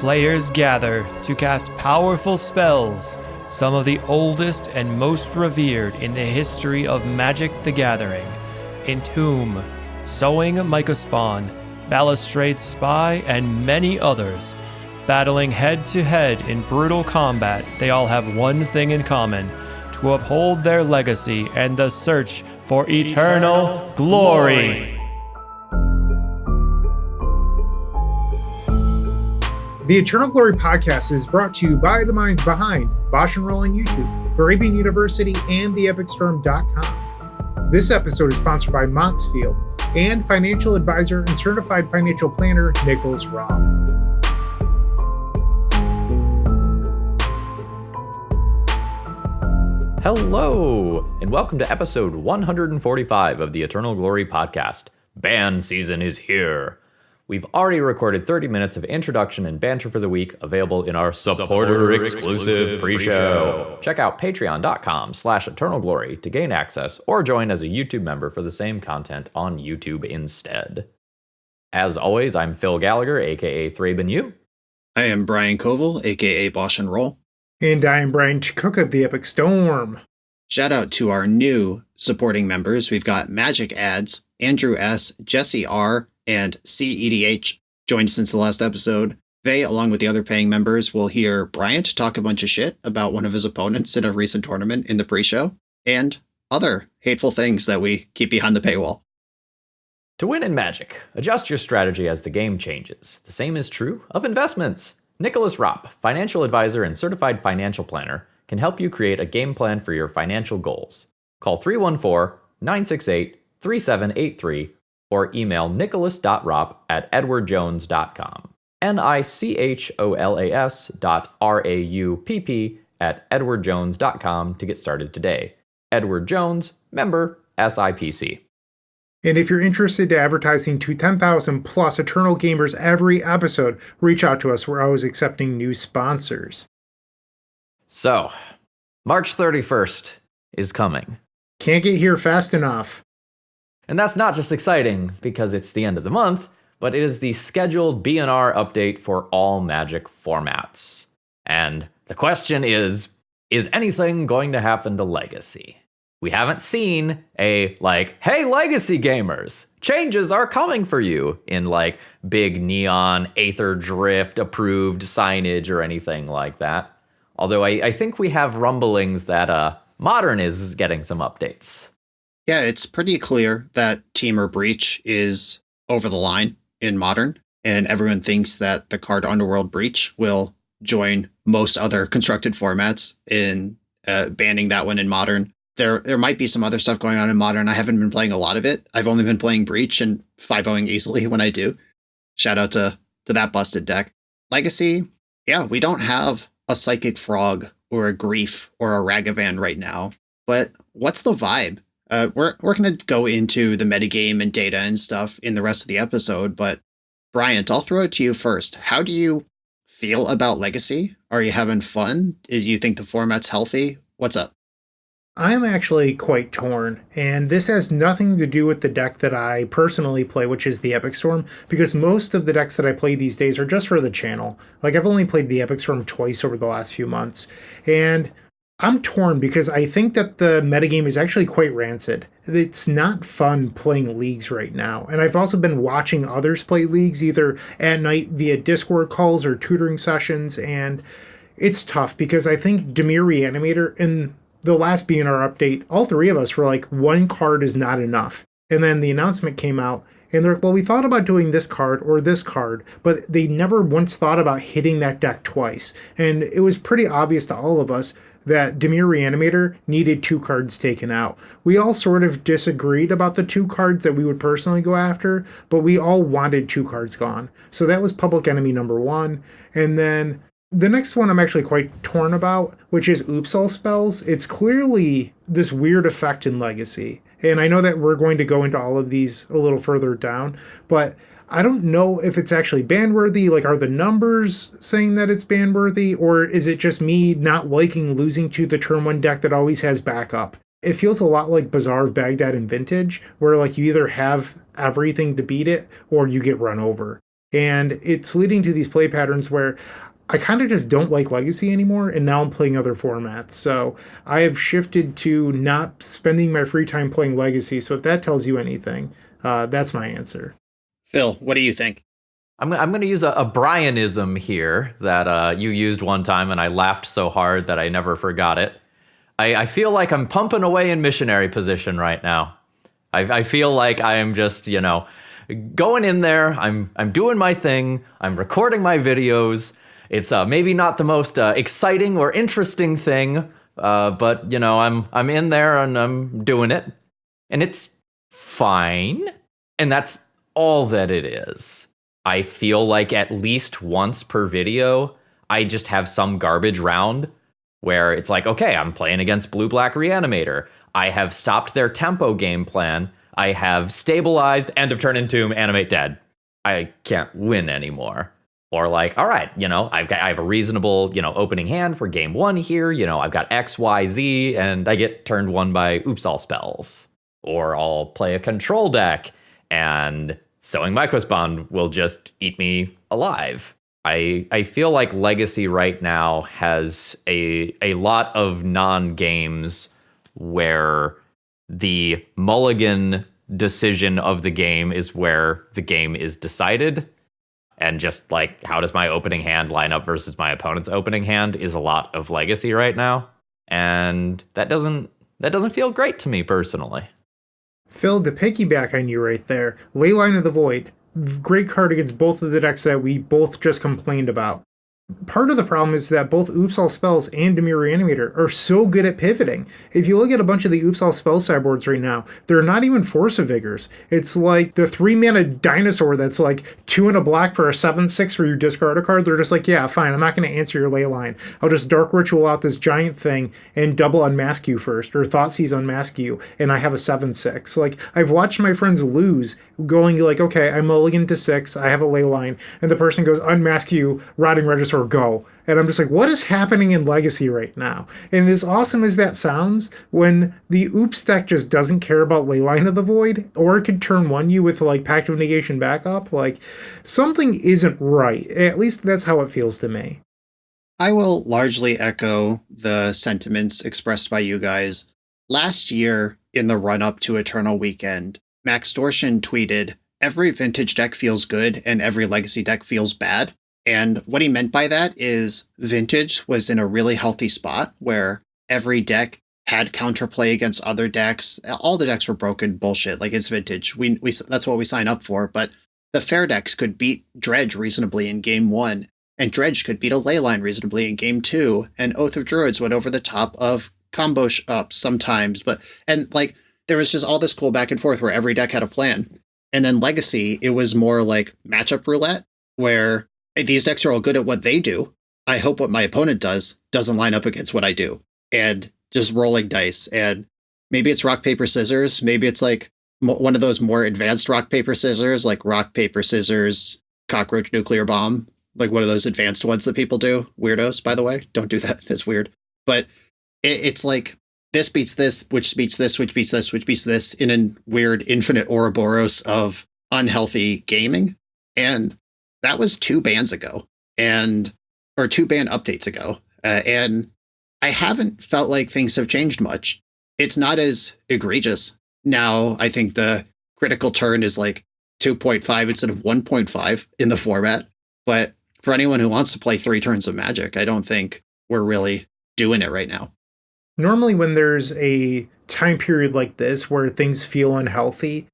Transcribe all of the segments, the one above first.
players gather to cast powerful spells, some of the oldest and most revered in the history of Magic the Gathering. Entomb, Sowing Mycospawn, Balustrade's Spy, and many others. Battling head-to-head in brutal combat, they all have one thing in common: to uphold their legacy and the search for eternal glory. The Eternal Glory podcast is brought to you by the minds behind Bosch and Roll on YouTube, Arabian University, and theepicstorm.com. This episode is sponsored by Moxfield and financial advisor and certified financial planner Nicholas Robb. Hello, and welcome to episode 145 of the Eternal Glory podcast. Band season is here. We've already recorded 30 minutes of introduction and banter for the week, available in our supporter-exclusive pre-show. Check out patreon.com/eternalglory to gain access, or join as a YouTube member for the same content on YouTube instead. As always, I'm Phil Gallagher, aka Thraben U. I am Brian Coval, aka Bosch and Roll. And I am Bryant Cook of the Epic Storm. Shout out to our new supporting members. We've got Magic Ads, Andrew S., Jesse R., and CEDH joined since the last episode. They, along with the other paying members, will hear Bryant talk a bunch of shit about one of his opponents in a recent tournament in the pre-show, and other hateful things that we keep behind the paywall. To win in Magic, adjust your strategy as the game changes. The same is true of investments. Nicholas Robb, financial advisor and certified financial planner, can help you create a game plan for your financial goals. Call 314-968-3783 or email nicholas.ropp@edwardjones.com. nicholas.raupp@edwardjones.com to get started today. Edward Jones, member SIPC. And if you're interested in advertising to 10,000 plus Eternal Gamers every episode, reach out to us. We're always accepting new sponsors. So, March 31st is coming. Can't get here fast enough. And that's not just exciting because it's the end of the month, but it is the scheduled BNR update for all Magic formats. And the question is anything going to happen to Legacy? We haven't seen a, hey, Legacy gamers, changes are coming for you in, big neon Aether Drift approved signage or anything like that. Although I think we have rumblings that Modern is getting some updates. Yeah, it's pretty clear that Temur Breach is over the line in Modern, and everyone thinks that the card Underworld Breach will join most other constructed formats in banning that one in Modern. There might be some other stuff going on in Modern. I haven't been playing a lot of it. I've only been playing Breach and 5-0ing easily when I do. Shout out to that busted deck. Legacy, yeah, we don't have a Psychic Frog or a Grief or a Ragavan right now. But what's the vibe? We're going to go into the metagame and data and stuff in the rest of the episode, but Bryant, I'll throw it to you first. How do you feel about Legacy? Are you having fun? Do you think the format's healthy? What's up? I'm actually quite torn, and this has nothing to do with the deck that I personally play, which is the Epic Storm, because most of the decks that I play these days are just for the channel. I've only played the Epic Storm twice over the last few months, and I'm torn because I think that the metagame is actually quite rancid. It's not fun playing leagues right now, and I've also been watching others play leagues either at night via Discord calls or tutoring sessions, and it's tough because I think Dimir Reanimator in the last BNR update, all three of us were like, one card is not enough. And then the announcement came out, and they're like, well, we thought about doing this card or this card, but they never once thought about hitting that deck twice. And it was pretty obvious to all of us that Dimir Reanimator needed 2 cards taken out. We all sort of disagreed about the 2 cards that we would personally go after, but we all wanted 2 cards gone. So that was Public Enemy number 1. And then the next one I'm actually quite torn about, which is Oops All Spells. It's clearly this weird effect in Legacy. And I know that we're going to go into all of these a little further down, but I don't know if it's actually ban-worthy. Are the numbers saying that it's ban-worthy, or is it just me not liking losing to the turn 1 deck that always has backup? It feels a lot like Bazaar of Baghdad and Vintage, where you either have everything to beat it or you get run over. And it's leading to these play patterns where I kind of just don't like Legacy anymore, and now I'm playing other formats. So I have shifted to not spending my free time playing Legacy. So if that tells you anything, that's my answer. Phil, what do you think? I'm going to use a Brianism here that you used one time, and I laughed so hard that I never forgot it. I feel like I'm pumping away in missionary position right now. I feel like I am just, going in there. I'm doing my thing. I'm recording my videos. It's maybe not the most exciting or interesting thing, but I'm in there and I'm doing it, and it's fine. And that's all that it is. I feel like at least once per video, I just have some garbage round where it's like, okay, I'm playing against Blue-Black Reanimator. I have stopped their tempo game plan. I have stabilized End of Turn Entomb, Animate Dead. I can't win anymore. Or like, all right, I have a reasonable, opening hand for game one here. I've got X, Y, Z, and I get turned one by Oops All Spells. Or I'll play a control deck and Sowing Mycospawn will just eat me alive. I feel like Legacy right now has a lot of non-games where the mulligan decision of the game is where the game is decided. And just like, how does my opening hand line up versus my opponent's opening hand is a lot of Legacy right now. And that doesn't feel great to me personally. Phil, to piggyback on you right there, Leyline of the Void, great card against both of the decks that we both just complained about. Part of the problem is that both Oops All Spells and Dimir Reanimator are so good at pivoting. If you look at a bunch of the Oops All Spells sideboards right now, they're not even Force of Vigors. It's like the 3-mana dinosaur that's like 2 and a black for a 7/6 where you discard a card. They're just like, yeah, fine, I'm not going to answer your Leyline. I'll just Dark Ritual out this giant thing and double unmask you first, or Thoughtseize unmask you, and I have a 7/6. Like, I've watched my friends lose, going like, okay, I mulligan to 6, I have a Leyline, and the person goes, unmask you, Rotting Regisaur, go. And I'm just like, what is happening in Legacy right now? And as awesome as that sounds, when the Oops deck just doesn't care about Leyline of the Void, or it could turn one you with like Pact of Negation backup, like something isn't right. At least that's how it feels to me. I will largely echo the sentiments expressed by you guys. Last year, in the run-up to Eternal Weekend, Max Dorshin tweeted, every vintage deck feels good and every Legacy deck feels bad. And what he meant by that is Vintage was in a really healthy spot where every deck had counterplay against other decks. All the decks were broken bullshit. Like, it's Vintage. We that's what we sign up for. But the fair decks could beat Dredge reasonably in game 1, and Dredge could beat a Leyline reasonably in game 2, and Oath of Druids went over the top of combo ups sometimes. And like, there was just all this cool back and forth where every deck had a plan. And then Legacy, it was more like matchup roulette, where these decks are all good at what they do. I hope what my opponent does doesn't line up against what I do. And just rolling dice. And maybe it's rock, paper, scissors. Maybe it's like one of those more advanced rock, paper, scissors, like rock, paper, scissors, cockroach, nuclear bomb. Like one of those advanced ones that people do. Weirdos, by the way. Don't do that. It's weird. But it's like this beats this, which beats this, which beats this, which beats this, in a weird infinite Ouroboros of unhealthy gaming. And that was 2 bans ago, or 2 ban updates ago. And I haven't felt like things have changed much. It's not as egregious. Now, I think the critical turn is like 2.5 instead of 1.5 in the format. But for anyone who wants to play 3 turns of Magic, I don't think we're really doing it right now. Normally when there's a time period like this where things feel unhealthy,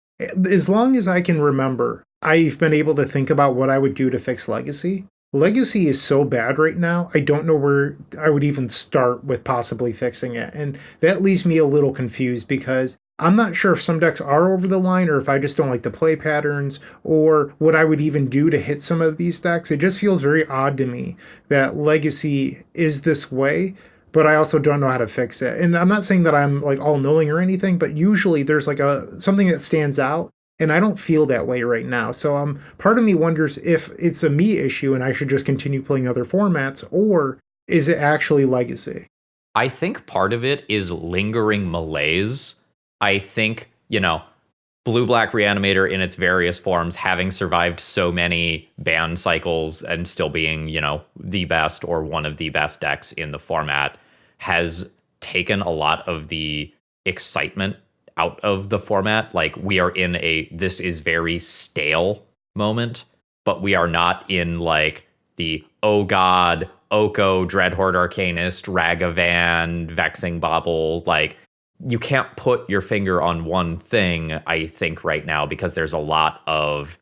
as long as I can remember, I've been able to think about what I would do to fix Legacy. Legacy is so bad right now, I don't know where I would even start with possibly fixing it. And that leaves me a little confused because I'm not sure if some decks are over the line or if I just don't like the play patterns or what I would even do to hit some of these decks. It just feels very odd to me that Legacy is this way, but I also don't know how to fix it. And I'm not saying that I'm like all knowing or anything, but usually there's like something that stands out. And I don't feel that way right now. So part of me wonders if it's a me issue and I should just continue playing other formats, or is it actually Legacy? I think part of it is lingering malaise. I think, Blue-Black Reanimator in its various forms, having survived so many ban cycles and still being, the best or one of the best decks in the format, has taken a lot of the excitement out of the format. Like, we are in this is very stale moment, but we are not in like the, oh god, Oko, Dreadhorde Arcanist, Ragavan, Vexing Bauble. Like, you can't put your finger on one thing, I think, right now, because there's a lot of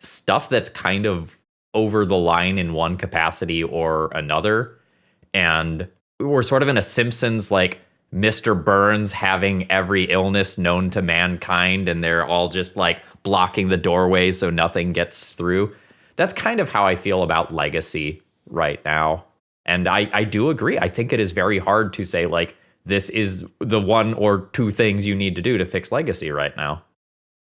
stuff that's kind of over the line in one capacity or another. And we're sort of in a Simpsons, like, Mr. Burns having every illness known to mankind, and they're all just like blocking the doorway so nothing gets through. That's kind of how I feel about Legacy right now. And I do agree. I think it is very hard to say, like, this is the one or two things you need to do to fix Legacy right now.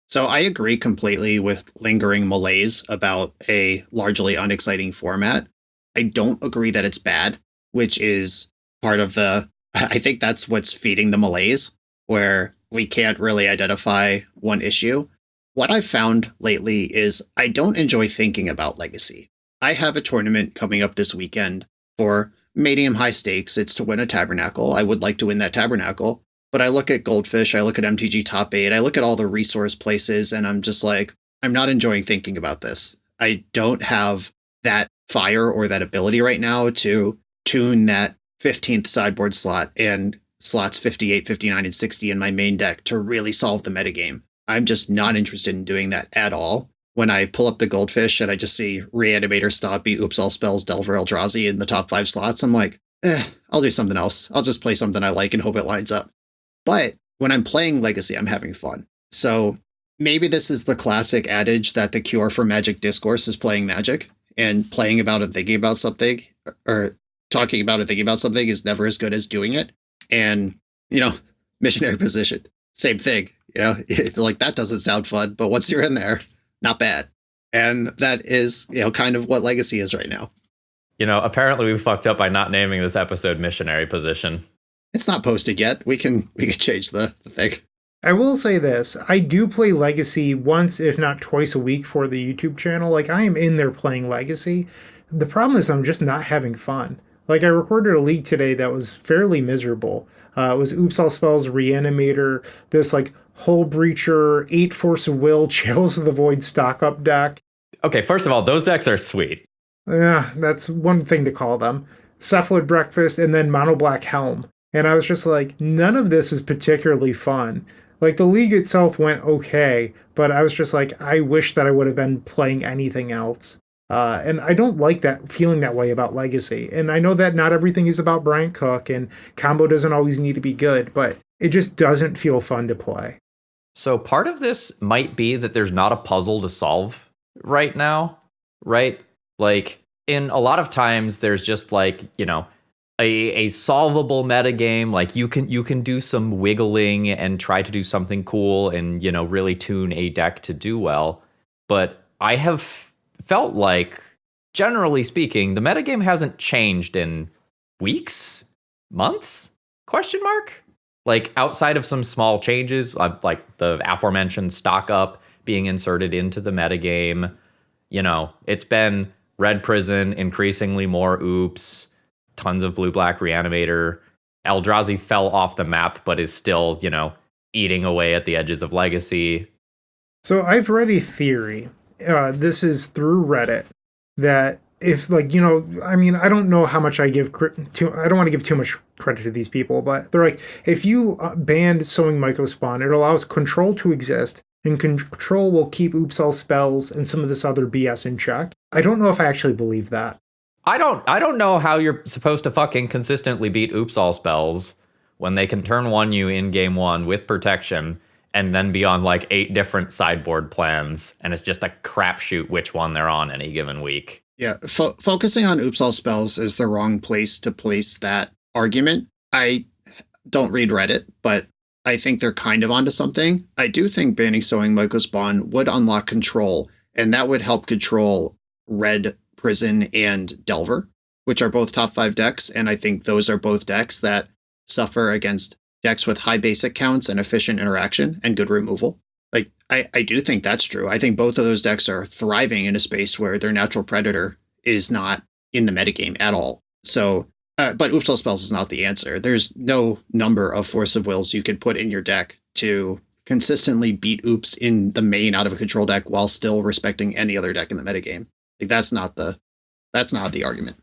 So I agree completely with lingering malaise about a largely unexciting format. I don't agree that it's bad, which is part of I think that's what's feeding the malaise, where we can't really identify one issue. What I've found lately is I don't enjoy thinking about Legacy. I have a tournament coming up this weekend for medium high stakes. It's to win a Tabernacle. I would like to win that Tabernacle. But I look at Goldfish, I look at MTG Top 8, I look at all the resource places, and I'm just like, I'm not enjoying thinking about this. I don't have that fire or that ability right now to tune that 15th sideboard slot and slots 58, 59, and 60 in my main deck to really solve the metagame. I'm just not interested in doing that at all. When I pull up the Goldfish and I just see Reanimator, Stompy, Oops All Spells, Delver, Eldrazi in the top 5 slots, I'm like, I'll do something else. I'll just play something I like and hope it lines up. But when I'm playing Legacy, I'm having fun. So maybe this is the classic adage that the cure for Magic discourse is playing Magic, and playing about and thinking about something, or talking about and thinking about something, is never as good as doing it. And, missionary position, same thing. It's like, that doesn't sound fun, but once you're in there, not bad. And that is, kind of what Legacy is right now. Apparently we fucked up by not naming this episode Missionary Position. It's not posted yet. We can change the thing. I will say this. I do play Legacy once, if not twice a week for the YouTube channel. Like, I am in there playing Legacy. The problem is I'm just not having fun. Like, I recorded a league today that was fairly miserable. It was Oops All Spells, Reanimator, this like Hull Breacher, 8 Force of Will, Chalice of the Void stock up deck. Okay, first of all, those decks are sweet. Yeah, that's one thing to call them. Cephalid Breakfast, and then Mono Black Helm. And I was just like, none of this is particularly fun. Like, the league itself went okay, but I was just like, I wish that I would have been playing anything else. And I don't like that, feeling that way about Legacy. And I know that not everything is about Bryant Cook, and combo doesn't always need to be good, but it just doesn't feel fun to play. So part of this might be that there's not a puzzle to solve right now, right? Like, in a lot of times, there's just like, a solvable metagame. Like, you can do some wiggling and try to do something cool and, really tune a deck to do well. But I have felt like, generally speaking, the metagame hasn't changed in weeks, months, ? Like, outside of some small changes, like the aforementioned stock up being inserted into the metagame, it's been Red Prison, increasingly more Oops, tons of Blue-Black Reanimator. Eldrazi fell off the map, but is still, eating away at the edges of Legacy. So I've read a theory, this is through Reddit, that if, I don't know how much I give I don't want to give too much credit to these people, but they're like, if you banned Sowing Mycospawn, it allows control to exist, and control will keep Oops All Spells and some of this other BS in check. I don't know if I actually believe that. I don't know how you're supposed to fucking consistently beat Oops All Spells when they can turn one you in game 1 with protection and then be on like 8 different sideboard plans, and it's just a crapshoot which one they're on any given week. Yeah, focusing on Oops All Spells is the wrong place to place that argument. I don't read Reddit, but I think they're kind of onto something. I do think banning Sowing Mycospawn would unlock control, and that would help control Red Prison and Delver, which are both top 5 decks, and I think those are both decks that suffer against decks with high basic counts and efficient interaction and good removal. Like, I do think that's true. I think both of those decks are thriving in a space where their natural predator is not in the metagame at all. So, but Oops All Spells is not the answer. There's no number of Force of Wills you could put in your deck to consistently beat Oops in the main out of a control deck while still respecting any other deck in the metagame. Like, that's not the argument.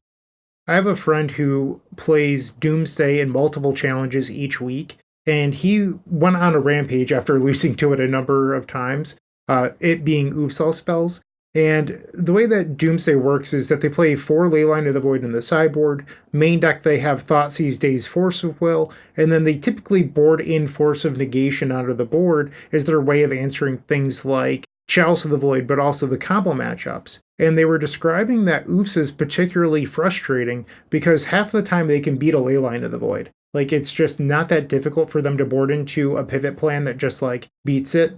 I have a friend who plays Doomsday in multiple challenges each week, and he went on a rampage after losing to it a number of times, it being Oops All Spells. And the way that Doomsday works is that they play 4 Leyline of the Void in the sideboard. Main deck, they have Thoughtseize, Daze, Force of Will, and then they typically board in Force of Negation onto the board as their way of answering things like Chalice of the Void, but also the combo matchups. And they were describing that Oops is particularly frustrating because half the time they can beat a Leyline of the Void. Like, it's just not that difficult for them to board into a pivot plan that just, like, beats it.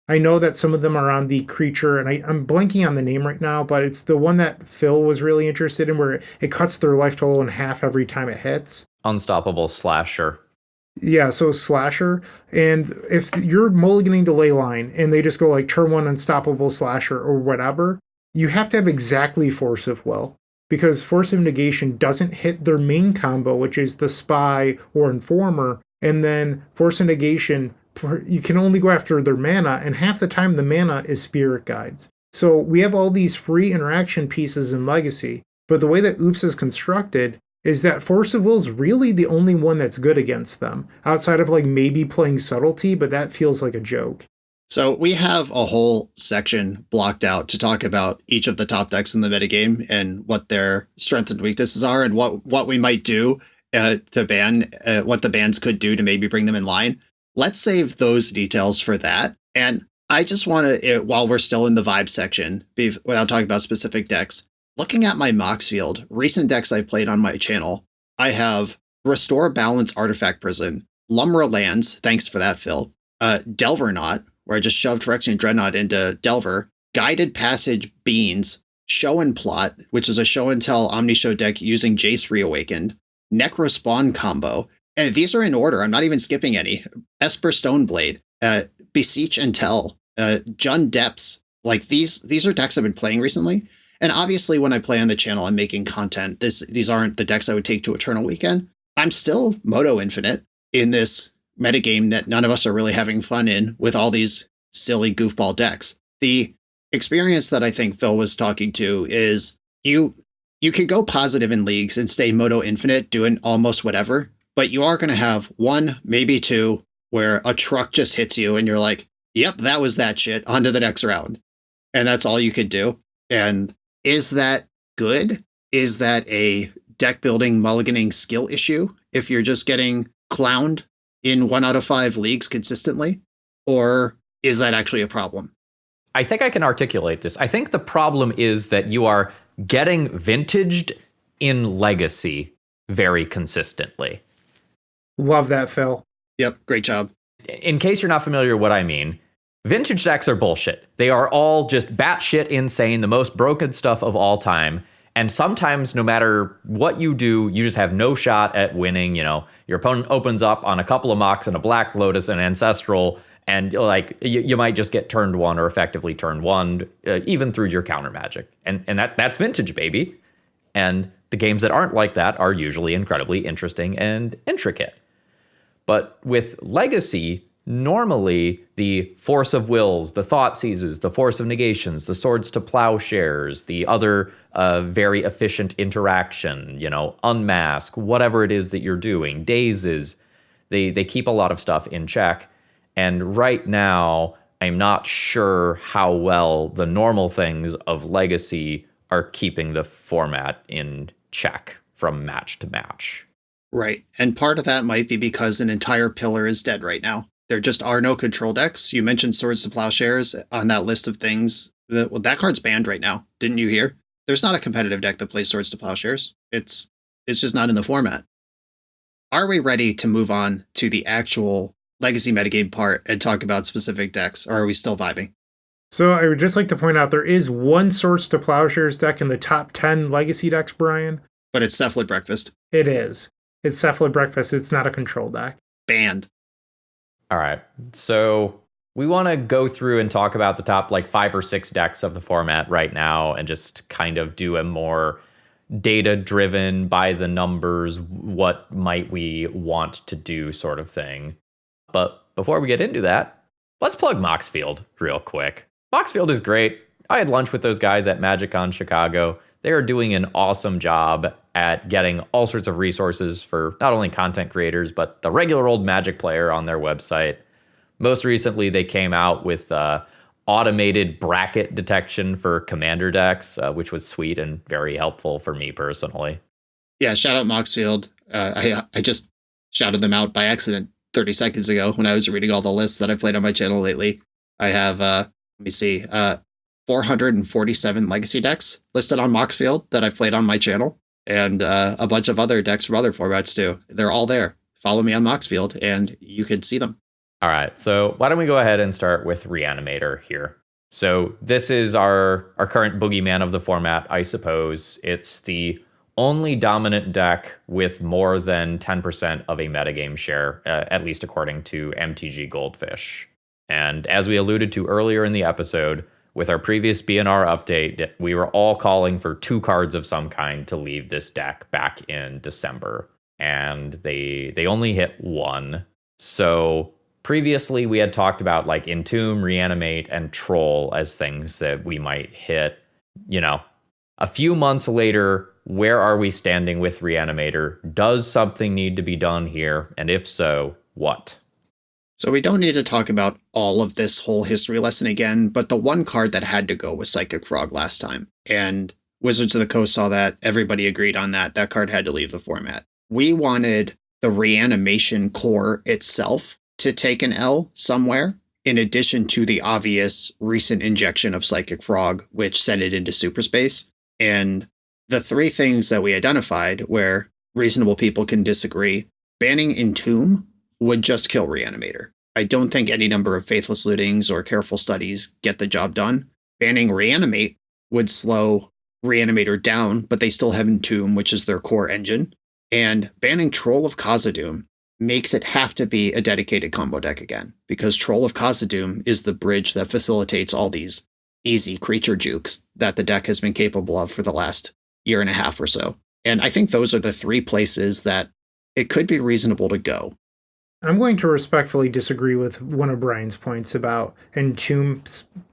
I know that some of them are on the creature, and I'm blanking on the name right now, but it's the one that Phil was really interested in where it cuts their life total in half every time it hits. Unstoppable Slasher. Yeah, so Slasher. And if you're mulliganing to Leyline and they just go like turn 1 Unstoppable Slasher or whatever, you have to have exactly Force of Will. Because Force of Negation doesn't hit their main combo, which is the Spy or Informer, and then Force of Negation, you can only go after their mana, and half the time the mana is Spirit Guides. So we have all these free interaction pieces in Legacy, but the way that Oops is constructed is that Force of Will is really the only one that's good against them, outside of like maybe playing Subtlety, but that feels like a joke. So we have a whole section blocked out to talk about each of the top decks in the metagame and what their strengths and weaknesses are and what we might do to ban, what the bans could do to maybe bring them in line. Let's save those details for that. And I just want to, while we're still in the vibe section, without talking about specific decks, looking at my Mox field, recent decks I've played on my channel, I have Restore Balance Artifact Prison, Lumra Lands, thanks for that, Phil, Delver Knot, where I just shoved Phyrexian Dreadnought into Delver, Guided Passage Beans, Show and Plot, which is a show and tell Omni-Show deck using Jace Reawakened, Necrospawn combo, and these are in order, I'm not even skipping any, Esper Stoneblade, Beseech and Tell, Jund Depths, like these are decks I've been playing recently, and obviously when I play on the channel, I'm making content, these aren't the decks I would take to Eternal Weekend. I'm still Moto Infinite in this metagame that none of us are really having fun in with all these silly goofball decks. The experience that I think Phil was talking to is you could go positive in leagues and stay Moto Infinite doing almost whatever, but you are going to have 1, maybe 2, where a truck just hits you and you're like, yep, that was that shit, on to the next round. And that's all you could do. And is that good? Is that a deck building mulliganing skill issue if you're just getting clowned in 1 out of 5 leagues consistently? Or is that actually a problem? I think I can articulate this. I think the problem is that you are getting vintaged in Legacy very consistently. Love that, Phil. Yep, great job. In case you're not familiar with what I mean, vintage decks are bullshit. They are all just batshit insane, the most broken stuff of all time. And sometimes, no matter what you do, you just have no shot at winning. You know, your opponent opens up on a couple of Mox and a Black Lotus and Ancestral, and like you might just get turned 1 or effectively turned 1, even through your counter magic. And that's vintage, baby. And the games that aren't like that are usually incredibly interesting and intricate. But with Legacy, normally the Force of Wills, the Thoughtseizes, the Force of Negations, the Swords to Plowshares, the other very efficient interaction, you know, Unmask, whatever it is that you're doing, Dazes, they keep a lot of stuff in check. And right now, I'm not sure how well the normal things of Legacy are keeping the format in check from match to match. Right. And part of that might be because an entire pillar is dead right now. There just are no control decks. You mentioned Swords to Plowshares on that list of things. That card's banned right now. Didn't you hear? There's not a competitive deck that plays Swords to Plowshares. It's just not in the format. Are we ready to move on to the actual Legacy metagame part and talk about specific decks, or are we still vibing? So I would just like to point out there is one Swords to Plowshares deck in the top 10 Legacy decks, Brian. But it's Cephalid Breakfast. It is. It's Cephalid Breakfast. It's not a control deck. Banned. All right. So we want to go through and talk about the top like 5 or 6 decks of the format right now and just kind of do a more data driven by the numbers, what might we want to do sort of thing. But before we get into that, let's plug Moxfield real quick. Moxfield is great. I had lunch with those guys at MagicCon Chicago. They are doing an awesome job at getting all sorts of resources for not only content creators, but the regular old Magic player on their website. Most recently, they came out with automated bracket detection for commander decks, which was sweet and very helpful for me personally. Yeah, shout out Moxfield. I just shouted them out by accident 30 seconds ago when I was reading all the lists that I played on my channel lately. I have, 447 legacy decks listed on Moxfield that I've played on my channel, and a bunch of other decks from other formats too. They're all there. Follow me on Moxfield and you can see them. All right, so why don't we go ahead and start with Reanimator here. So this is our current boogeyman of the format, I suppose. It's the only dominant deck with more than 10% of a metagame share, at least according to MTG Goldfish. And as we alluded to earlier in the episode, with our previous BNR update, we were all calling for 2 cards of some kind to leave this deck back in December. And they only hit 1. So previously, we had talked about like Entomb, Reanimate, and Troll as things that we might hit. A few months later, where are we standing with Reanimator? Does something need to be done here? And if so, what? So we don't need to talk about all of this whole history lesson again, but the one card that had to go was Psychic Frog last time. And Wizards of the Coast saw that. Everybody agreed on that. That card had to leave the format. We wanted the reanimation core itself to take an L somewhere, in addition to the obvious recent injection of Psychic Frog, which sent it into super space. And the 3 things that we identified where reasonable people can disagree, banning Entomb would just kill Reanimator. I don't think any number of Faithless Lootings or Careful Studies get the job done. Banning Reanimate would slow Reanimator down, but they still have Entomb, which is their core engine. And banning Troll of Khazad-dûm makes it have to be a dedicated combo deck again, because Troll of Khazad-dûm is the bridge that facilitates all these easy creature jukes that the deck has been capable of for the last year and a half or so. And I think those are the 3 places that it could be reasonable to go. I'm going to respectfully disagree with one of Brian's points about Entomb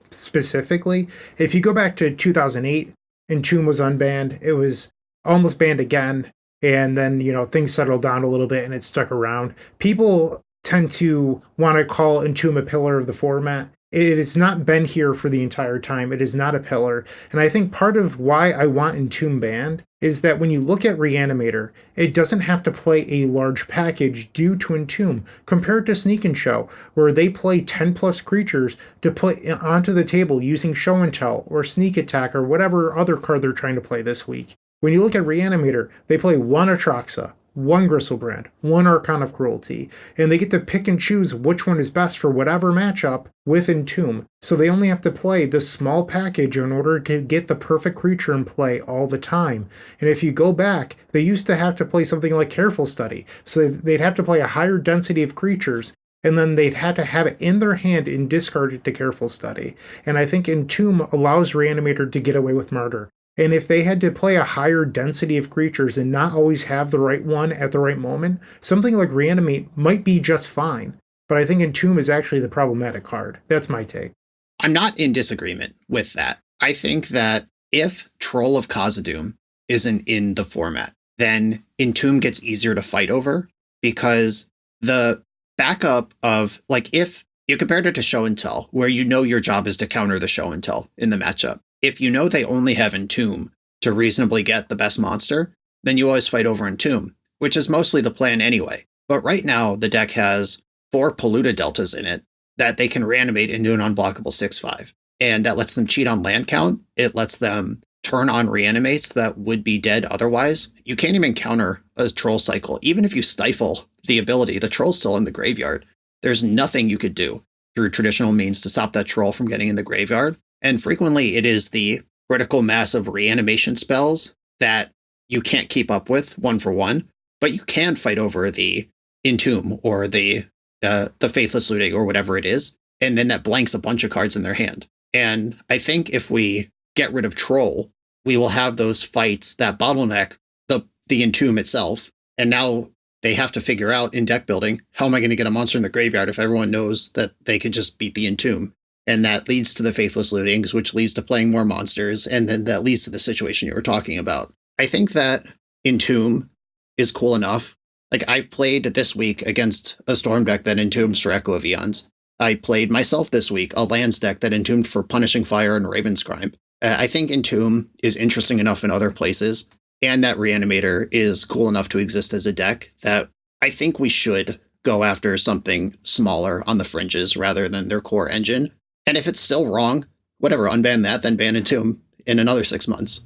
specifically. If you go back to 2008, Entomb was unbanned. It was almost banned again. And then, things settled down a little bit and it stuck around. People tend to want to call Entomb a pillar of the format. It has not been here for the entire time. It is not a pillar. And I think part of why I want Entomb banned is that when you look at Reanimator, it doesn't have to play a large package due to Entomb, compared to Sneak and Show, where they play 10 plus creatures to put onto the table using Show and Tell or Sneak Attack or whatever other card they're trying to play this week. When you look at Reanimator, they play 1 Atraxa, 1 Gristlebrand, 1 Archon of Cruelty, and they get to pick and choose which one is best for whatever matchup with Entomb. So they only have to play this small package in order to get the perfect creature in play all the time. And if you go back, they used to have to play something like Careful Study, so they'd have to play a higher density of creatures, and then they'd had to have it in their hand and discard it to Careful Study. And I think Entomb allows Reanimator to get away with murder. And if they had to play a higher density of creatures and not always have the right one at the right moment, something like Reanimate might be just fine. But I think Entomb is actually the problematic card. That's my take. I'm not in disagreement with that. I think that if Troll of Khazad-dûm isn't in the format, then Entomb gets easier to fight over, because the backup of, like, if you compared it to Show and Tell, where your job is to counter the Show and Tell in the matchup. If you know they only have Entomb to reasonably get the best monster, then you always fight over Entomb, which is mostly the plan anyway. But right now, the deck has 4 Polluta Deltas in it that they can reanimate into an unblockable 6/5. And that lets them cheat on land count. It lets them turn on reanimates that would be dead otherwise. You can't even counter a Troll cycle. Even if you stifle the ability, the Troll's still in the graveyard. There's nothing you could do through traditional means to stop that Troll from getting in the graveyard. And frequently it is the critical mass of reanimation spells that you can't keep up with 1-for-1, but you can fight over the Entomb or the Faithless Looting or whatever it is. and then that blanks a bunch of cards in their hand. And I think if we get rid of Troll, we will have those fights that bottleneck the Entomb itself. And now they have to figure out in deck building, how am I going to get a monster in the graveyard if everyone knows that they could just beat the Entomb? And that leads to the Faithless Lootings, which leads to playing more monsters, and then that leads to the situation you were talking about. I think that Entomb is cool enough. Like, I played this week against a Storm deck that entombs for Echo of Eons. I played myself this week a lands deck that entombed for Punishing Fire and Raven's Crime. I think Entomb is interesting enough in other places, and that Reanimator is cool enough to exist as a deck that I think we should go after something smaller on the fringes rather than their core engine. And if it's still wrong, whatever, unban that, then ban Entomb in another 6 months.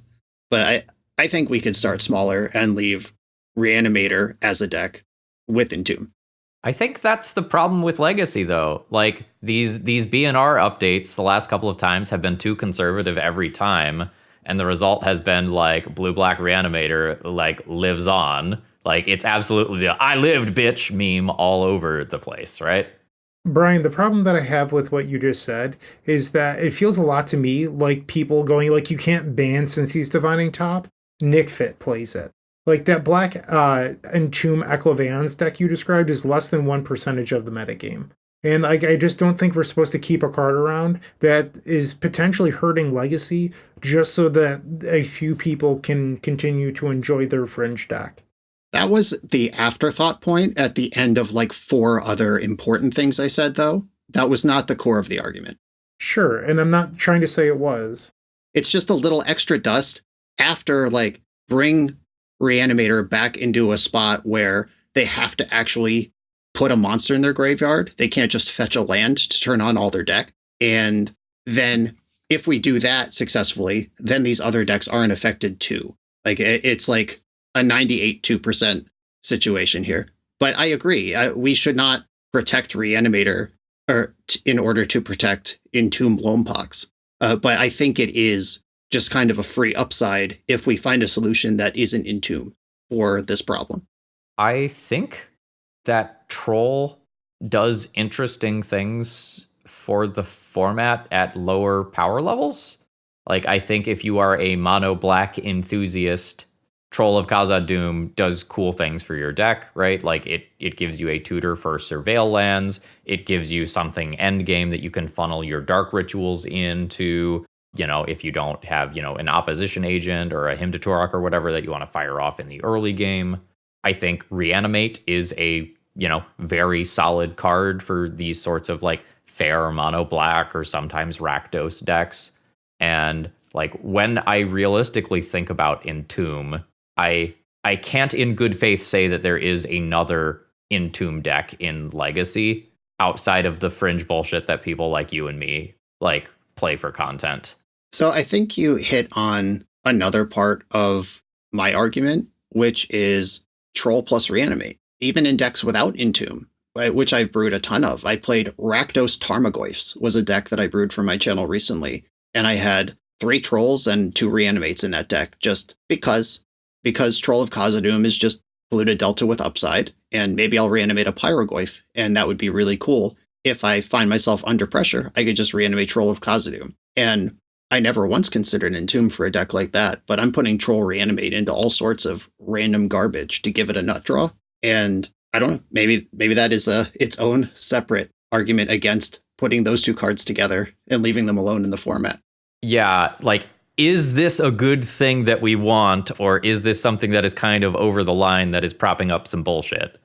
But I think we could start smaller and leave Reanimator as a deck with Entomb. I think that's the problem with Legacy, though. Like, these BNR updates the last couple of times have been too conservative every time, and the result has been, like, Blue-Black Reanimator, like, lives on. Like, it's absolutely the "I lived, bitch" meme all over the place, right? Brian, the problem that I have with what you just said is that it feels a lot to me like people going, like, you can't ban since he's Divining Top. Nick Fit plays it. Like, that black Entomb Echo of Aeons deck you described is less than 1% of the metagame. And like, I just don't think we're supposed to keep a card around that is potentially hurting Legacy just so that a few people can continue to enjoy their fringe deck. That was the afterthought point at the end of like 4 other important things I said, though. That was not the core of the argument. Sure, and I'm not trying to say it was. It's just a little extra dust after, like, bring Reanimator back into a spot where they have to actually put a monster in their graveyard. They can't just fetch a land to turn on all their deck. And then if we do that successfully, then these other decks aren't affected too. Like, it's like a 98.2% situation here. But I agree. We should not protect Reanimator in order to protect Entomb Loampox. But I think it is just kind of a free upside if we find a solution that isn't Entomb for this problem. I think that Troll does interesting things for the format at lower power levels. Like, I think if you are a mono black enthusiast, Troll of Khazad-dûm does cool things for your deck, right? Like, it gives you a tutor for Surveil lands. It gives you something endgame that you can funnel your dark rituals into, you know, if you don't have, you know, an opposition agent or a Hymn to Turok or whatever that you want to fire off in the early game. I think Reanimate is a, you know, very solid card for these sorts of like fair mono black or sometimes Rakdos decks. And like, when I realistically think about Entomb, I can't in good faith say that there is another Entomb deck in Legacy outside of the fringe bullshit that people like you and me like play for content. So I think you hit on another part of my argument, which is Troll plus Reanimate. Even in decks without Entomb, which I've brewed a ton of. I played Rakdos Tarmogoyfs, was a deck that I brewed for my channel recently. And I had 3 Trolls and 2 Reanimates in that deck just because Troll of Khazad-dûm is just polluted Delta with upside, and maybe I'll reanimate a Pyrogoyf, and that would be really cool. If I find myself under pressure, I could just reanimate Troll of Khazad-dûm. And I never once considered Entomb for a deck like that, but I'm putting Troll Reanimate into all sorts of random garbage to give it a nut draw. And I don't know, maybe that is its own separate argument against putting those 2 cards together and leaving them alone in the format. Yeah, like, is this a good thing that we want, or is this something that is kind of over the line that is propping up some bullshit?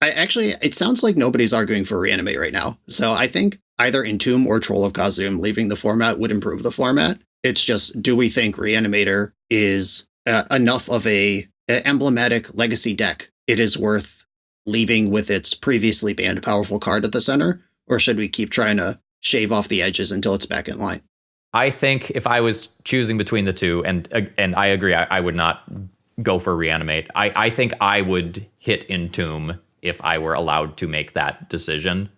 It sounds like nobody's arguing for Reanimate right now. So I think either Entomb or Troll of Khazad-dûm leaving the format would improve the format. It's just, do we think Reanimator is enough of a emblematic Legacy deck it is worth leaving with its previously banned powerful card at the center? Or should we keep trying to shave off the edges until it's back in line? I think if I was choosing between the two, and I agree, I would not go for Reanimate. I think I would hit Entomb if I were allowed to make that decision.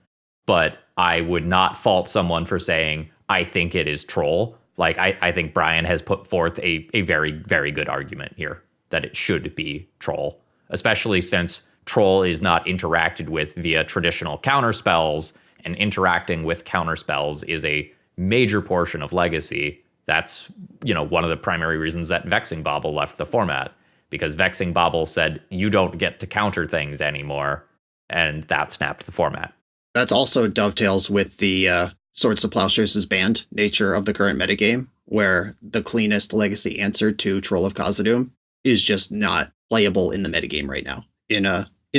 But I would not fault someone for saying, I think it is Troll. Like, I think Brian has put forth a very, very good argument here that it should be Troll, especially since Troll is not interacted with via traditional counterspells and interacting with counter spells is a major portion of Legacy. That's, one of the primary reasons that Vexing Bauble left the format, because Vexing Bauble said you don't get to counter things anymore, and that snapped the format. That's also dovetails with the Swords to Plowshares is banned nature of the current metagame, where the cleanest Legacy answer to Troll of Khazad-dûm is just not playable in the metagame right now in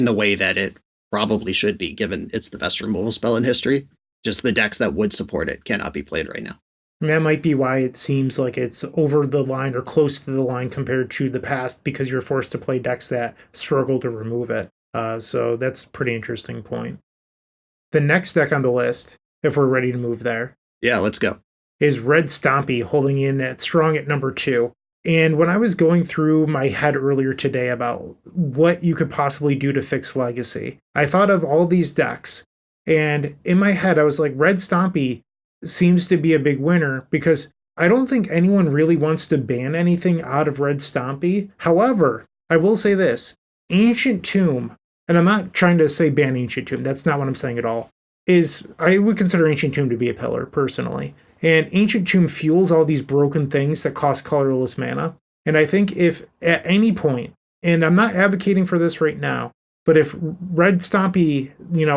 the way that it probably should be, given it's the best removal spell in history. Just the decks that would support it cannot be played right now. And that might be why it seems like it's over the line or close to the line compared to the past, because you're forced to play decks that struggle to remove it. So that's a pretty interesting point. The next deck on the list, if we're ready to move there, Yeah, let's go. is Red Stompy, holding in at strong at number 2. And when I was going through my head earlier today about what you could possibly do to fix Legacy, I thought of all these decks. And in my head, I was like, Red Stompy seems to be a big winner because I don't think anyone really wants to ban anything out of Red Stompy. However, I will say this, Ancient Tomb, and I'm not trying to say ban Ancient Tomb, that's not what I'm saying at all, I would consider Ancient Tomb to be a pillar, personally. And Ancient Tomb fuels all these broken things that cost colorless mana. And I think if at any point, and I'm not advocating for this right now, but if Red Stompy,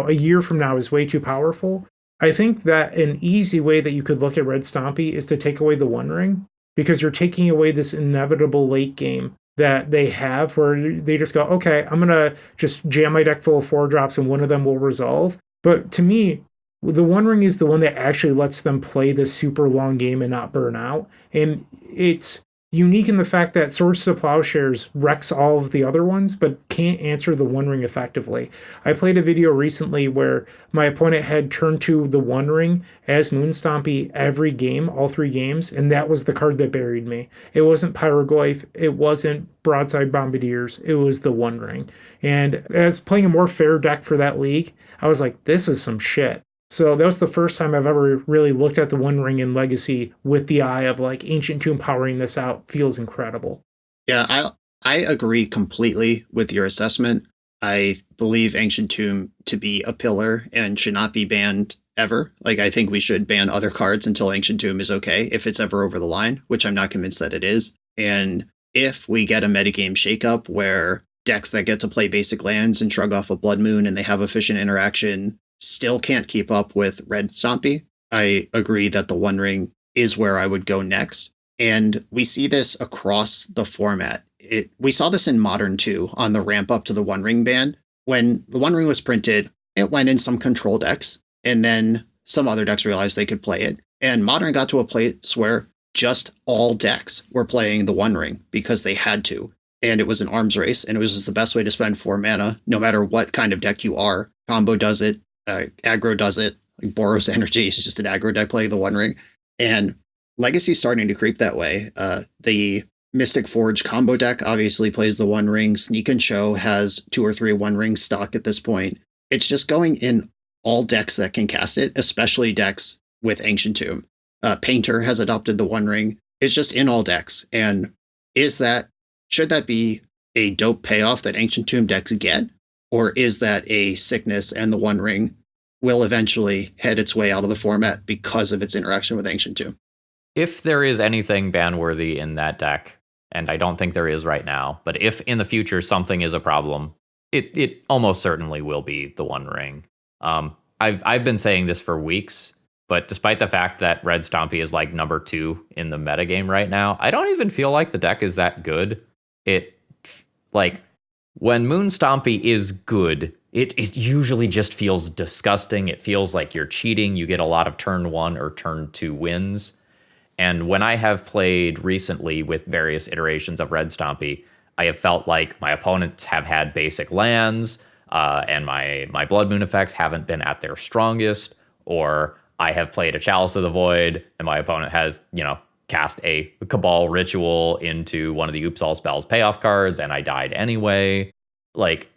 a year from now is way too powerful, I think that an easy way that you could look at Red Stompy is to take away the One Ring, because you're taking away this inevitable late game that they have where they just go, okay, I'm going to just jam my deck full of 4-drops and one of them will resolve. But to me, the One Ring is the one that actually lets them play this super long game and not burn out. And it's unique in the fact that Swords to Plowshares wrecks all of the other ones, but can't answer the One Ring effectively. I played a video recently where my opponent had turned to the One Ring as Moon Stompy every game, all 3 games, and that was the card that buried me. It wasn't Pyroglyph, it wasn't Broadside Bombardiers, it was the One Ring. And as playing a more fair deck for that league, I was like, this is some shit. So that was the first time I've ever really looked at the One Ring in Legacy with the eye of like Ancient Tomb powering this out feels incredible. Yeah, I agree completely with your assessment. I believe Ancient Tomb to be a pillar and should not be banned ever. Like, I think we should ban other cards until Ancient Tomb is okay, if it's ever over the line, which I'm not convinced that it is. And if we get a metagame shakeup where decks that get to play basic lands and shrug off a Blood Moon and they have efficient interaction still can't keep up with Red Stompy, I agree that the One Ring is where I would go next. And we see this across the format. We saw this in Modern too, on the ramp up to the One Ring ban. When the One Ring was printed, it went in some control decks, and then some other decks realized they could play it. And Modern got to a place where just all decks were playing the One Ring because they had to. And it was an arms race, and it was just the best way to spend 4 mana, no matter what kind of deck you are. Combo does it. Aggro does it. Like Boros Energy is just an aggro deck playing the One Ring. And Legacy's starting to creep that way. The Mystic Forge combo deck obviously plays the One Ring. Sneak and Show has 2 or 3 One Rings stock at this point. It's just going in all decks that can cast it, especially decks with Ancient Tomb. Painter has adopted the One Ring. It's just in all decks. And should that be a dope payoff that Ancient Tomb decks get? Or is that a sickness and the One Ring will eventually head its way out of the format because of its interaction with Ancient Tomb? If there is anything ban-worthy in that deck, and I don't think there is right now, but if in the future something is a problem, it almost certainly will be the One Ring. I've been saying this for weeks, but despite the fact that Red Stompy is like number 2 in the metagame right now, I don't even feel like the deck is that good. When Moon Stompy is good, it usually just feels disgusting. It feels like you're cheating. You get a lot of turn 1 or turn 2 wins. And when I have played recently with various iterations of Red Stompy, I have felt like my opponents have had basic lands, and my Blood Moon effects haven't been at their strongest, or I have played a Chalice of the Void, and my opponent has, cast a Cabal Ritual into one of the Oops All Spells payoff cards, and I died anyway. Like,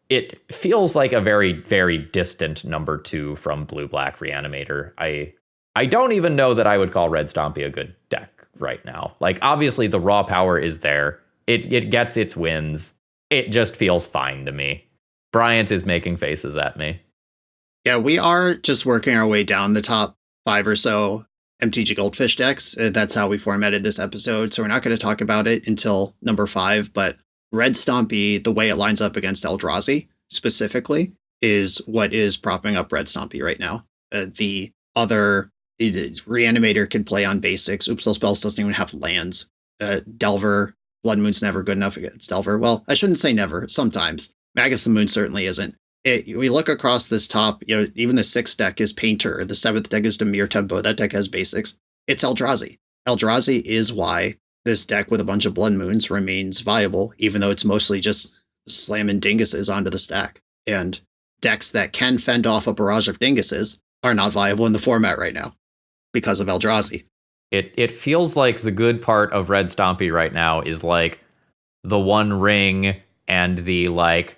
it feels like a very, very distant number 2 from Blue-Black Reanimator. I don't even know that I would call Red Stompy a good deck right now. Like, obviously, the raw power is there. It gets its wins. It just feels fine to me. Bryant is making faces at me. Yeah, we are just working our way down the top 5 or so MTG Goldfish decks. That's how we formatted this episode. So we're not going to talk about it until number 5. But Red Stompy, the way it lines up against Eldrazi specifically, is what is propping up Red Stompy right now. The other Reanimator can play on basics. Oops, All Spells doesn't even have lands. Delver, Blood Moon's never good enough against Delver. Well, I shouldn't say never. Sometimes. Magus the Moon certainly isn't. We look across this top, even the 6th deck is Painter. The 7th deck is Dimir Tempo. That deck has basics. It's Eldrazi. Eldrazi is why this deck with a bunch of Blood Moons remains viable, even though it's mostly just slamming dinguses onto the stack. And decks that can fend off a barrage of dinguses are not viable in the format right now because of Eldrazi. It feels like the good part of Red Stompy right now is like the One Ring and the like,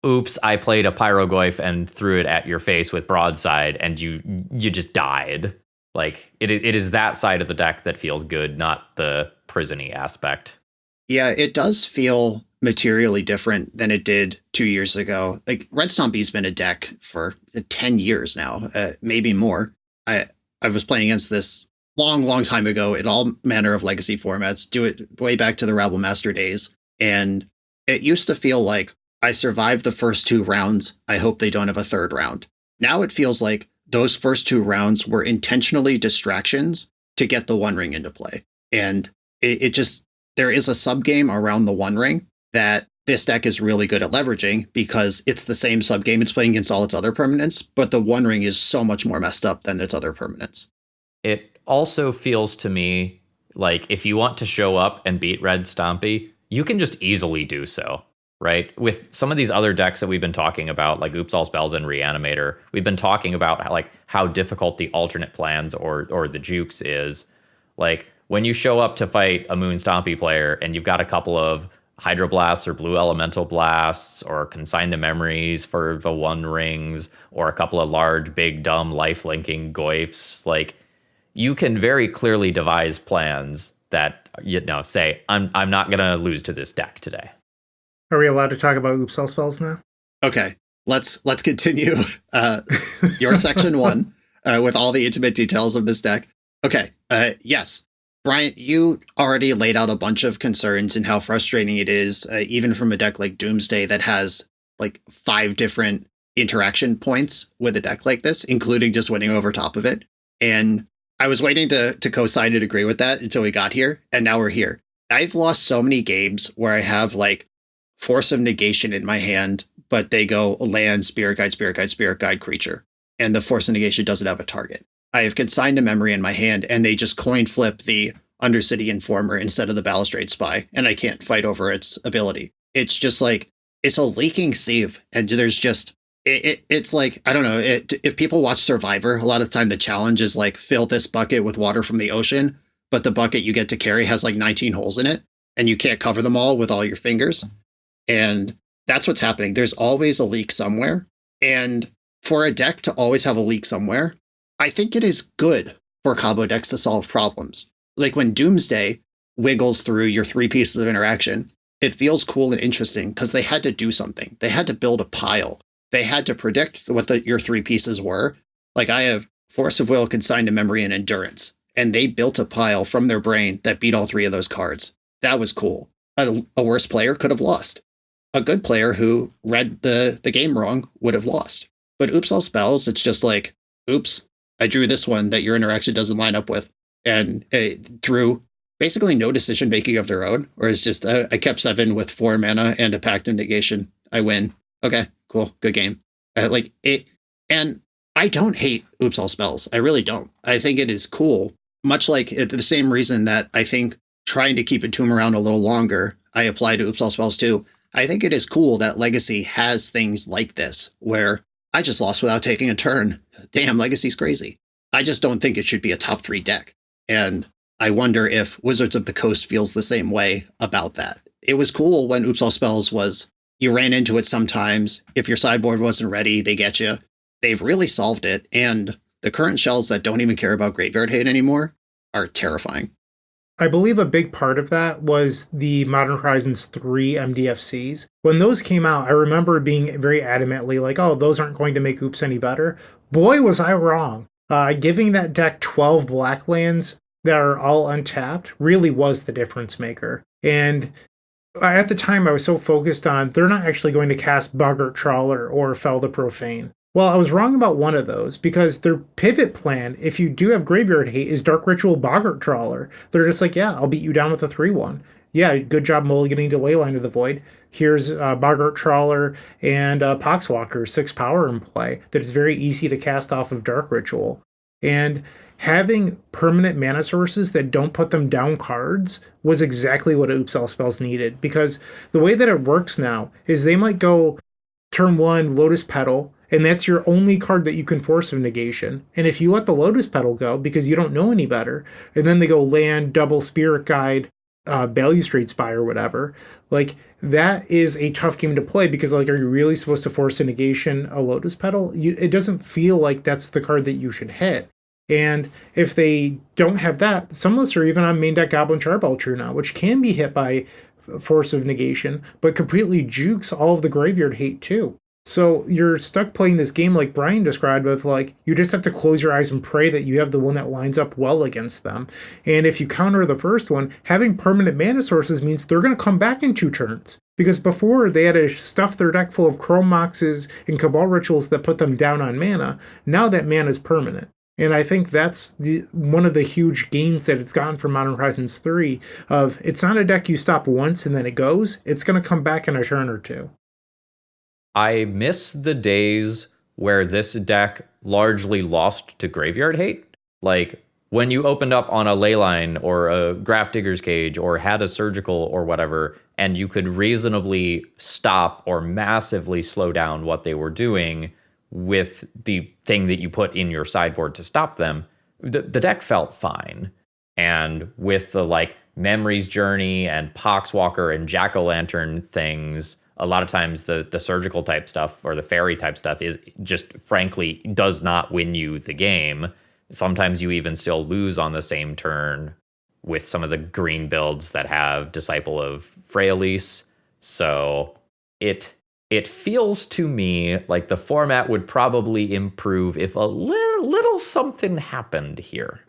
oops, I played a Pyrogoyf and threw it at your face with broadside and you just died. Like it is that side of the deck that feels good, not the prison-y aspect. Yeah, it does feel materially different than it did 2 years ago. Like Red Stompy's been a deck for 10 years now, maybe more. I was playing against this long time ago in all manner of legacy formats, do it way back to the Rabble Master days. And it used to feel like I survived the first 2 rounds. I hope they don't have a third round. Now it feels like those first 2 rounds were intentionally distractions to get the One Ring into play. And it just, there is a subgame around the One Ring that this deck is really good at leveraging because it's the same subgame it's playing against all its other permanents, but the One Ring is so much more messed up than its other permanents. It also feels to me like if you want to show up and beat Red Stompy, you can just easily do so, right? With some of these other decks that we've been talking about, like Oops All Spells and Reanimator, we've been talking about how difficult the alternate plans or the jukes is. Like when you show up to fight a Moon Stompy player and you've got a couple of Hydroblasts or Blue Elemental Blasts or Consign to Memories for the One Rings or a couple of large, big, dumb, life-linking Goyfs, like you can very clearly devise plans that, say, I'm not going to lose to this deck today. Are we allowed to talk about Oops All Spells now? Okay, let's continue your section 1 with all the intimate details of this deck. Okay, yes. Bryant, you already laid out a bunch of concerns and how frustrating it is, even from a deck like Doomsday that has like 5 different interaction points with a deck like this, including just winning over top of it. And I was waiting to co-sign and agree with that until we got here, and now we're here. I've lost so many games where I have like Force of Negation in my hand, but they go land, Spirit Guide, creature, and the Force of Negation doesn't have a target. I have Consigned to Memory in my hand, and they just coin flip the Undercity Informer instead of the Balustrade Spy, and I can't fight over its ability. It's just like, it's a leaking sieve, and there's just, it's like, I don't know, if people watch Survivor, a lot of the time the challenge is like, fill this bucket with water from the ocean, but the bucket you get to carry has like 19 holes in it, and you can't cover them all with all your fingers. And that's what's happening. There's always a leak somewhere, and for a deck to always have a leak somewhere, I think it is good for combo decks to solve problems. Like when Doomsday wiggles through your 3 pieces of interaction, it feels cool and interesting because they had to do something. They had to build a pile. They had to predict what your 3 pieces were. Like I have Force of Will, Consigned to Memory, and Endurance. And they built a pile from their brain that beat all 3 of those cards. That was cool. A worse player could have lost. A good player who read the game wrong would have lost. But Oops All Spells, it's just like, oops, I drew this one that your interaction doesn't line up with. And through basically no decision making of their own, or it's just, I kept 7 with 4 mana and a Pact of Negation. I win. Okay, cool. Good game. Like it. And I don't hate Oops All Spells. I really don't. I think it is cool. Much like the same reason that I think trying to keep Entomb around a little longer, I apply to Oops All Spells too. I think it is cool that Legacy has things like this, where I just lost without taking a turn. Damn, Legacy's crazy. I just don't think it should be a top 3 deck. And I wonder if Wizards of the Coast feels the same way about that. It was cool when Oops All Spells was, you ran into it sometimes. If your sideboard wasn't ready, they get you. They've really solved it. And the current shells that don't even care about Graveyard Hate anymore are terrifying. I believe a big part of that was the Modern Horizons 3 MDFCs. When those came out, I remember being very adamantly like, oh, those aren't going to make Oops any better. Boy, was I wrong. Giving that deck 12 black lands that are all untapped really was the difference maker. And at the time, I was so focused on they're not actually going to cast Boggart Trawler or Fell the Profane. Well, I was wrong about one of those because their pivot plan, if you do have Graveyard Hate, is Dark Ritual Boggart Trawler. They're just like, yeah, I'll beat you down with a 3-1. Yeah, good job mulliganing to Leyline of the Void. Here's Boggart Trawler and Poxwalker, 6 power in play that is very easy to cast off of Dark Ritual. And having permanent mana sources that don't put them down cards was exactly what Oops All Spells needed, because the way that it works now is they might go turn 1 Lotus Petal, and that's your only card that you can force of negation. And if you let the Lotus Petal go because you don't know any better, and then they go land, double Spirit Guide, Balustrade Spire, or whatever, like that is a tough game to play because like, are you really supposed to force a negation a Lotus Petal? It doesn't feel like that's the card that you should hit. And if they don't have that, some of us are even on main deck Goblin Charbelcher now, which can be hit by Force of Negation, but completely jukes all of the Graveyard Hate too. So you're stuck playing this game like Brian described with like, you just have to close your eyes and pray that you have the one that lines up well against them. And if you counter the first one, having permanent mana sources means they're going to come back in 2 turns. Because before they had to stuff their deck full of Chrome Moxes and Cabal Rituals that put them down on mana. Now that mana is permanent. And I think that's one of the huge gains that it's gotten from Modern Horizons 3 of it's not a deck you stop once and then it goes. It's going to come back in a turn or 2. I miss the days where this deck largely lost to Graveyard Hate. Like, when you opened up on a Leyline or a Grafdigger's Cage or had a Surgical or whatever, and you could reasonably stop or massively slow down what they were doing with the thing that you put in your sideboard to stop them, the deck felt fine. And with the, like, Memory's Journey and Poxwalker and Jack-O-Lantern things, a lot of times the surgical type stuff or the fairy type stuff is just frankly does not win you the game. Sometimes you even still lose on the same turn with some of the green builds that have Disciple of Freyalise. So it feels to me like the format would probably improve if a little something happened here.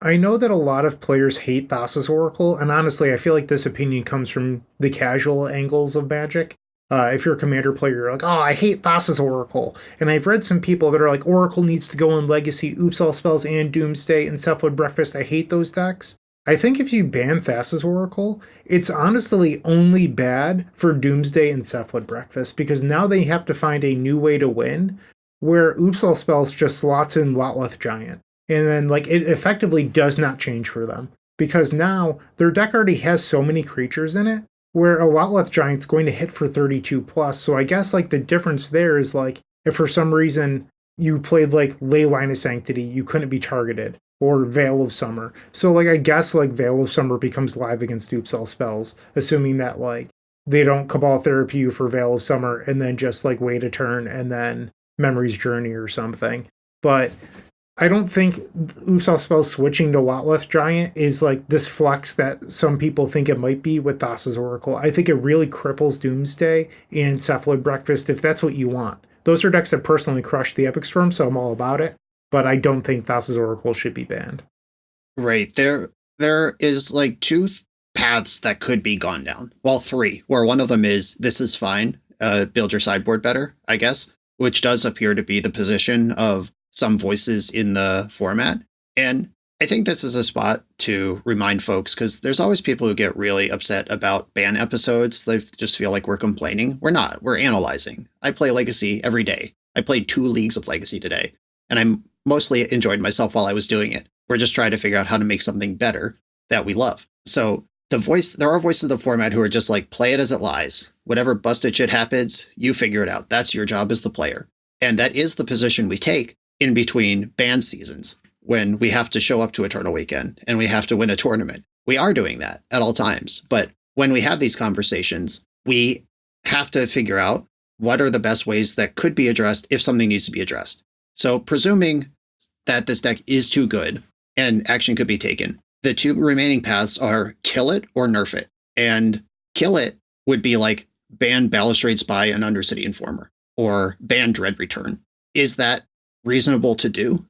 I know that a lot of players hate Thassa's Oracle, and honestly, I feel like this opinion comes from the casual angles of Magic. If you're a Commander player, you're like, oh, I hate Thassa's Oracle. And I've read some people that are like, Oracle needs to go in Legacy, Oops All Spells, and Doomsday, and Cephalid Breakfast. I hate those decks. I think if you ban Thassa's Oracle, it's honestly only bad for Doomsday and Cephalid Breakfast, because now they have to find a new way to win, where Oops All Spells just slots in Lotleth Giant. And then, like, it effectively does not change for them. Because now, their deck already has so many creatures in it, where a Lotleth Giant's going to hit for 32+. So I guess, like, the difference there is, like, if for some reason you played, like, Leyline of Sanctity, you couldn't be targeted. Or Veil of Summer. So, like, I guess, like, Veil of Summer becomes live against Oops All Spells, assuming that, like, they don't Cabal Therapy you for Veil of Summer and then just, like, wait a turn and then Memory's Journey or something. But I don't think Oops All Spells switching to Lotleth Giant is like this flex that some people think it might be with Thassa's Oracle. I think it really cripples Doomsday and Cephalid Breakfast if that's what you want. Those are decks that personally crushed the Epic Storm, so I'm all about it. But I don't think Thassa's Oracle should be banned. Right. There is like 2 paths that could be gone down. Well, 3, where one of them is this is fine. Build your sideboard better, I guess, which does appear to be the position of some voices in the format. And I think this is a spot to remind folks, because there's always people who get really upset about ban episodes. They just feel like we're complaining. We're not. We're analyzing. I play Legacy every day. I played 2 leagues of Legacy today, and I mostly enjoyed myself while I was doing it. We're just trying to figure out how to make something better that we love. So there are voices of the format who are just like, play it as it lies. Whatever busted shit happens, you figure it out. That's your job as the player. And that is the position we take in between ban seasons, when we have to show up to Eternal Weekend and we have to win a tournament. We are doing that at all times. But when we have these conversations, we have to figure out what are the best ways that could be addressed if something needs to be addressed. So presuming that this deck is too good and action could be taken, The two remaining paths are kill it or nerf it. And kill it would be like ban Balustrade Spy and Undercity Informer, or ban Dread Return. Is that reasonable to do?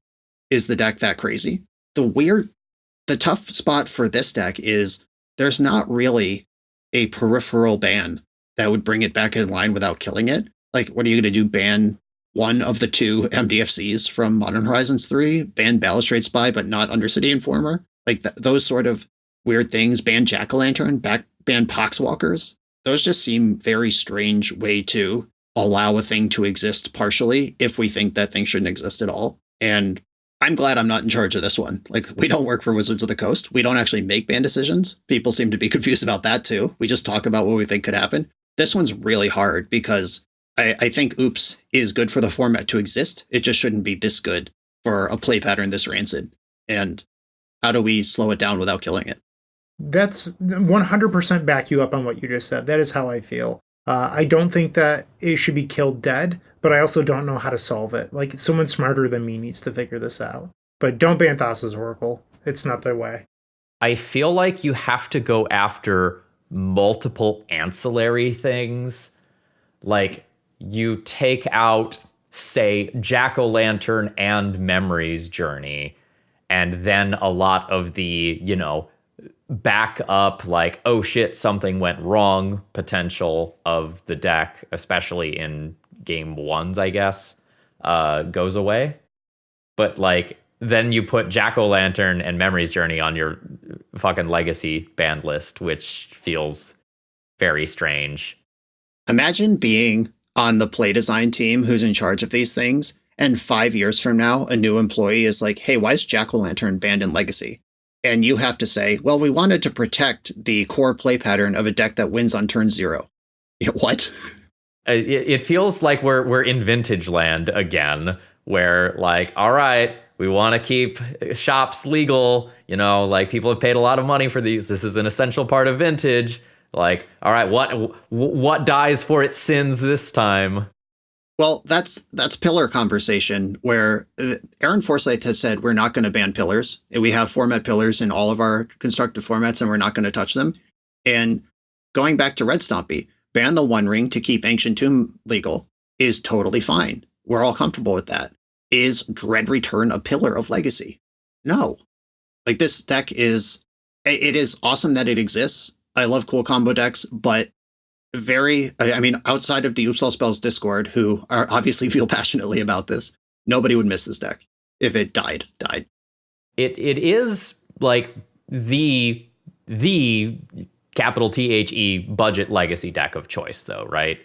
Is the deck that crazy? The tough spot for this deck is there's not really a peripheral ban that would bring it back in line without killing it. Like, what are you going to do? Ban one of the two MDFCs from Modern Horizons 3? Ban Balustrade Spy, but not Undercity Informer? Like, those sort of weird things. Ban Jack-o'-lantern, ban Poxwalkers. Those just seem very strange way to allow a thing to exist partially if we think that thing shouldn't exist at all. And I'm glad I'm not in charge of this one. Like, we don't work for Wizards of the Coast. We don't actually make ban decisions. People seem to be confused about that too. We just talk about what we think could happen. This one's really hard because I think Oops is good for the format to exist. It just shouldn't be this good for a play pattern this rancid. And how do we slow it down without killing it? That's 100% back you up on what you just said. That is how I feel. I don't think that it should be killed dead, but I also don't know how to solve it. Like, someone smarter than me needs to figure this out. But don't ban Thassa's Oracle. It's not their way. I feel like you have to go after multiple ancillary things. Like, you take out, say, Jack-o'-lantern and Memory's Journey, and then a lot of the, back up, like, oh shit, something went wrong potential of the deck, especially in game ones, I guess, goes away. But, like, then you put Jack-o'-lantern and Memory's Journey on your fucking legacy banned list, which feels very strange. Imagine being on the play design team who's in charge of these things, and 5 years from now, a new employee is like, hey, why is Jack-o'-lantern banned in Legacy? And you have to say, well, we wanted to protect the core play pattern of a deck that wins on turn 0. What? It feels like we're in vintage land again, where, like, all right, we want to keep shops legal. Like, people have paid a lot of money for these. This is an essential part of vintage. Like, all right, what dies for its sins this time? Well, that's pillar conversation, where Aaron Forsythe has said we're not going to ban pillars. We have format pillars in all of our constructive formats, and we're not going to touch them. And going back to Red Stompy, ban the One Ring to keep Ancient Tomb legal is totally fine. We're all comfortable with that. Is Dread Return a pillar of Legacy? No. Like, this deck it is awesome that it exists. I love cool combo decks, but outside of the Oops All Spells Discord, who are obviously feel passionately about this, nobody would miss this deck if it died. It is like the capital THE budget legacy deck of choice, though, right?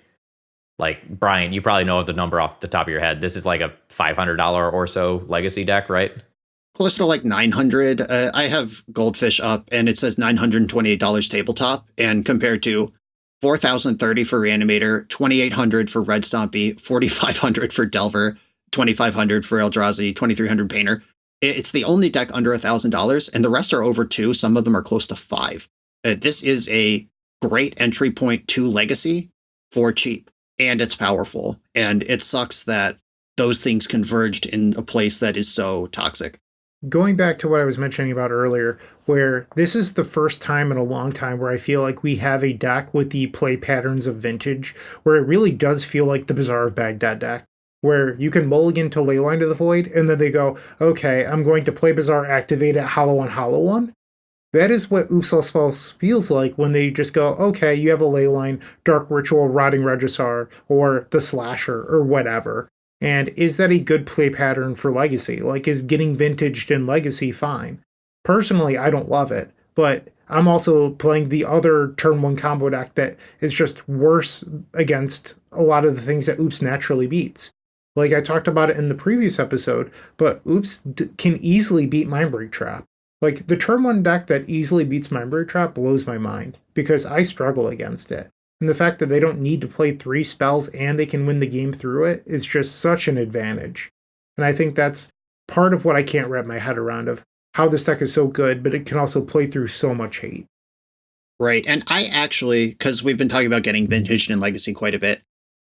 Like, Brian, you probably know the number off the top of your head. This is like a $500 or so legacy deck, right? Closer to like $900. I have Goldfish up, and it says $928 tabletop, and compared to $4,030 for Reanimator, $2,800 for Red Stompy, $4,500 for Delver, $2,500 for Eldrazi, $2,300 Painter. It's the only deck under $1,000, and the rest are over $2,000. Some of them are close to $5,000. This is a great entry point to Legacy for cheap, and it's powerful. And it sucks that those things converged in a place that is so toxic. Going back to what I was mentioning about earlier, where this is the first time in a long time where I feel like we have a deck with the play patterns of vintage, where it really does feel like the Bazaar of Baghdad deck, where you can mulligan to Leyline to the Void, and then they go, okay, I'm going to play Bazaar, activate it, hollow on hollow one. That is what Oops All Spells feels like when they just go, okay, you have a Leyline, Dark Ritual, Rotting Registrar, or the Slasher, or whatever. And is that a good play pattern for Legacy? Like, is getting vintaged in Legacy fine? Personally, I don't love it, but I'm also playing the other turn 1 combo deck that is just worse against a lot of the things that Oops naturally beats. Like, I talked about it in the previous episode, but Oops can easily beat Mindbreak Trap. Like, the turn 1 deck that easily beats Mindbreak Trap blows my mind, because I struggle against it. And the fact that they don't need to play 3 spells and they can win the game through it is just such an advantage. And I think that's part of what I can't wrap my head around, of how this deck is so good, but it can also play through so much hate. Right. And I actually, because we've been talking about getting vintaged in Legacy quite a bit,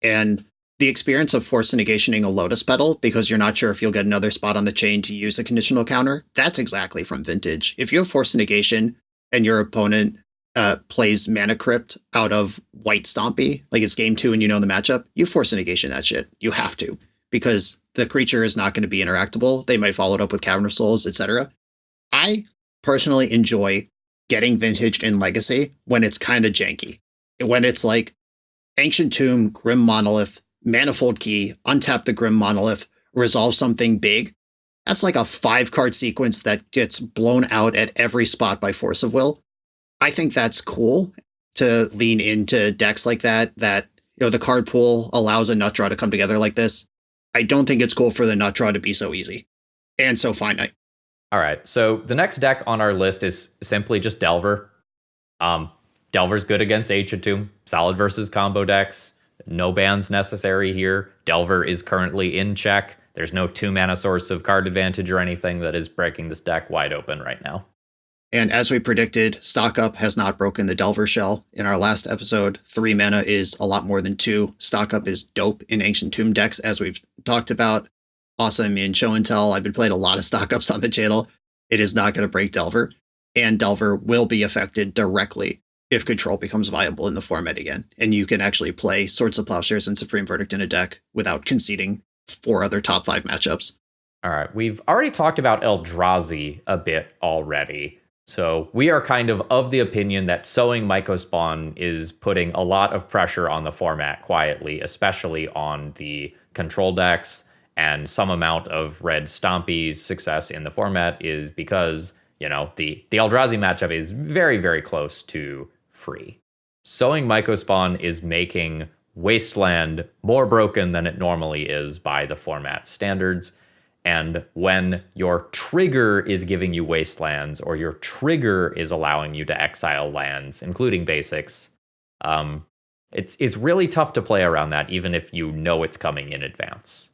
and the experience of force negationing a Lotus Petal because you're not sure if you'll get another spot on the chain to use a conditional counter, that's exactly from Vintage. If you have force negation and your opponent plays Mana Crypt out of White Stompy, like it's game 2 and you know the matchup, you force negation that shit. You have to, because the creature is not going to be interactable. They might follow it up with Cavern of Souls, etc. I personally enjoy getting Vintaged in Legacy when it's kind of janky. When it's like Ancient Tomb, Grim Monolith, Manifold Key, untap the Grim Monolith, resolve something big. That's like a 5-card sequence that gets blown out at every spot by force of will. I think that's cool to lean into decks like that, the card pool allows a nut draw to come together like this. I don't think it's cool for the nut draw to be so easy and so finite. All right, so the next deck on our list is simply just Delver. Delver's good against Ancient Tomb, solid versus combo decks. No bans necessary here. Delver is currently in check. There's no 2-mana source of card advantage or anything that is breaking this deck wide open right now. And as we predicted, Stock Up has not broken the Delver shell. In our last episode, 3 mana is a lot more than 2. Stock Up is dope in Ancient Tomb decks, as we've talked about. Awesome in Show and Tell. I've been playing a lot of Stock Ups on the channel. It is not going to break Delver. And Delver will be affected directly if Control becomes viable in the format again. And you can actually play Swords of Plowshares and Supreme Verdict in a deck without conceding 4 other top 5 matchups. All right, we've already talked about Eldrazi a bit already. So we are kind of the opinion that Sowing Mycospawn is putting a lot of pressure on the format quietly, especially on the control decks, and some amount of Red Stompy's success in the format is because, the Eldrazi matchup is very, very close to free. Sowing Mycospawn is making Wasteland more broken than it normally is by the format standards. And when your trigger is giving you Wastelands, or your trigger is allowing you to exile lands, including basics, it's really tough to play around that, even if you know it's coming in advance.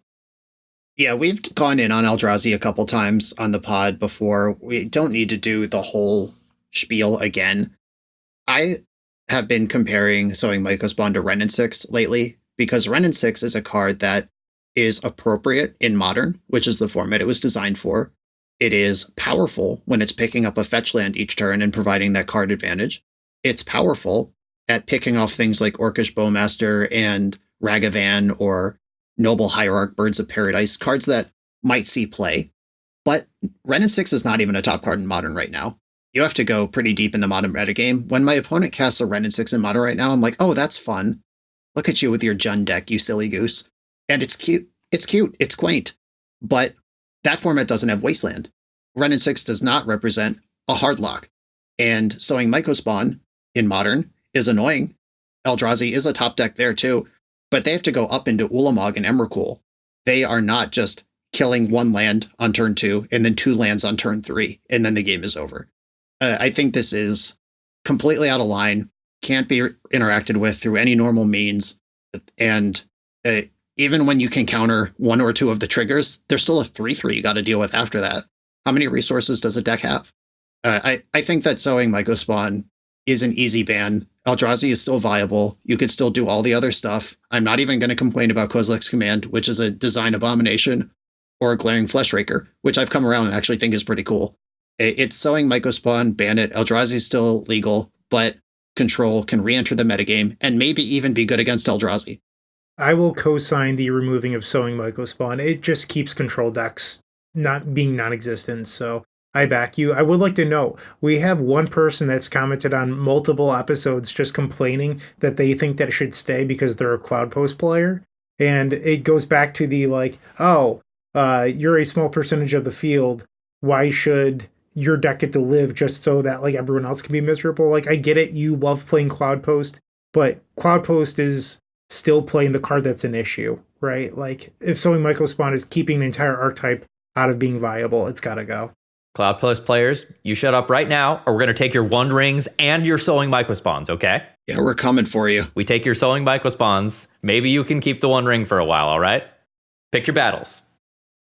Yeah, we've gone in on Eldrazi a couple times on the pod before. We don't need to do the whole spiel again. I have been comparing Sowing Mycospawn to Wrenn and 6 lately, because Wrenn and 6 is a card that is appropriate in Modern, which is the format it was designed for. It is powerful when it's picking up a fetch land each turn and providing that card advantage. It's powerful at picking off things like Orcish Bowmaster and Ragavan or Noble Hierarch, Birds of Paradise, cards that might see play. But Wrenn and 6 is not even a top card in Modern right now. You have to go pretty deep in the Modern metagame. When my opponent casts a Wrenn and 6 in Modern right now, I'm like, oh, that's fun. Look at you with your Jund deck, you silly goose. And it's cute. It's quaint. But that format doesn't have Wasteland. Wrenn and 6 does not represent a hard lock. And Sowing Mycospawn in Modern is annoying. Eldrazi is a top deck there too. But they have to go up into Ulamog and Emrakul. They are not just killing 1 land on turn 2 and then 2 lands on turn 3, and then the game is over. I think this is completely out of line, can't be interacted with through any normal means. And even when you can counter 1 or 2 of the triggers, there's still a 3/3 you got to deal with after that. How many resources does a deck have? I think that Sowing Mycospawn is an easy ban. Eldrazi is still viable. You could still do all the other stuff. I'm not even going to complain about Kozilek's Command, which is a design abomination, or Glaring Fleshraker, which I've come around and actually think is pretty cool. It's Sowing Mycospawn, ban it. Eldrazi is still legal, but Control can re-enter the metagame and maybe even be good against Eldrazi. I will co-sign the removing of Sowing Mycospawn. It just keeps control decks not being non-existent, so I back you. I would like to note, we have one person that's commented on multiple episodes just complaining that they think that it should stay because they're a Cloud Post player. And it goes back to the you're a small percentage of the field. Why should your deck get to live just so that everyone else can be miserable? I get it. You love playing Cloud Post, but Cloud Post is still playing the card that's an issue, right? If Sowing Mycospawn is keeping an entire archetype out of being viable, it's got to go. Cloud Post players, you shut up right now, or we're going to take your One Rings and your Sowing Mycospawns, okay? Yeah, we're coming for you. We take your Sowing Mycospawns. Maybe you can keep the One Ring for a while, all right? Pick your battles.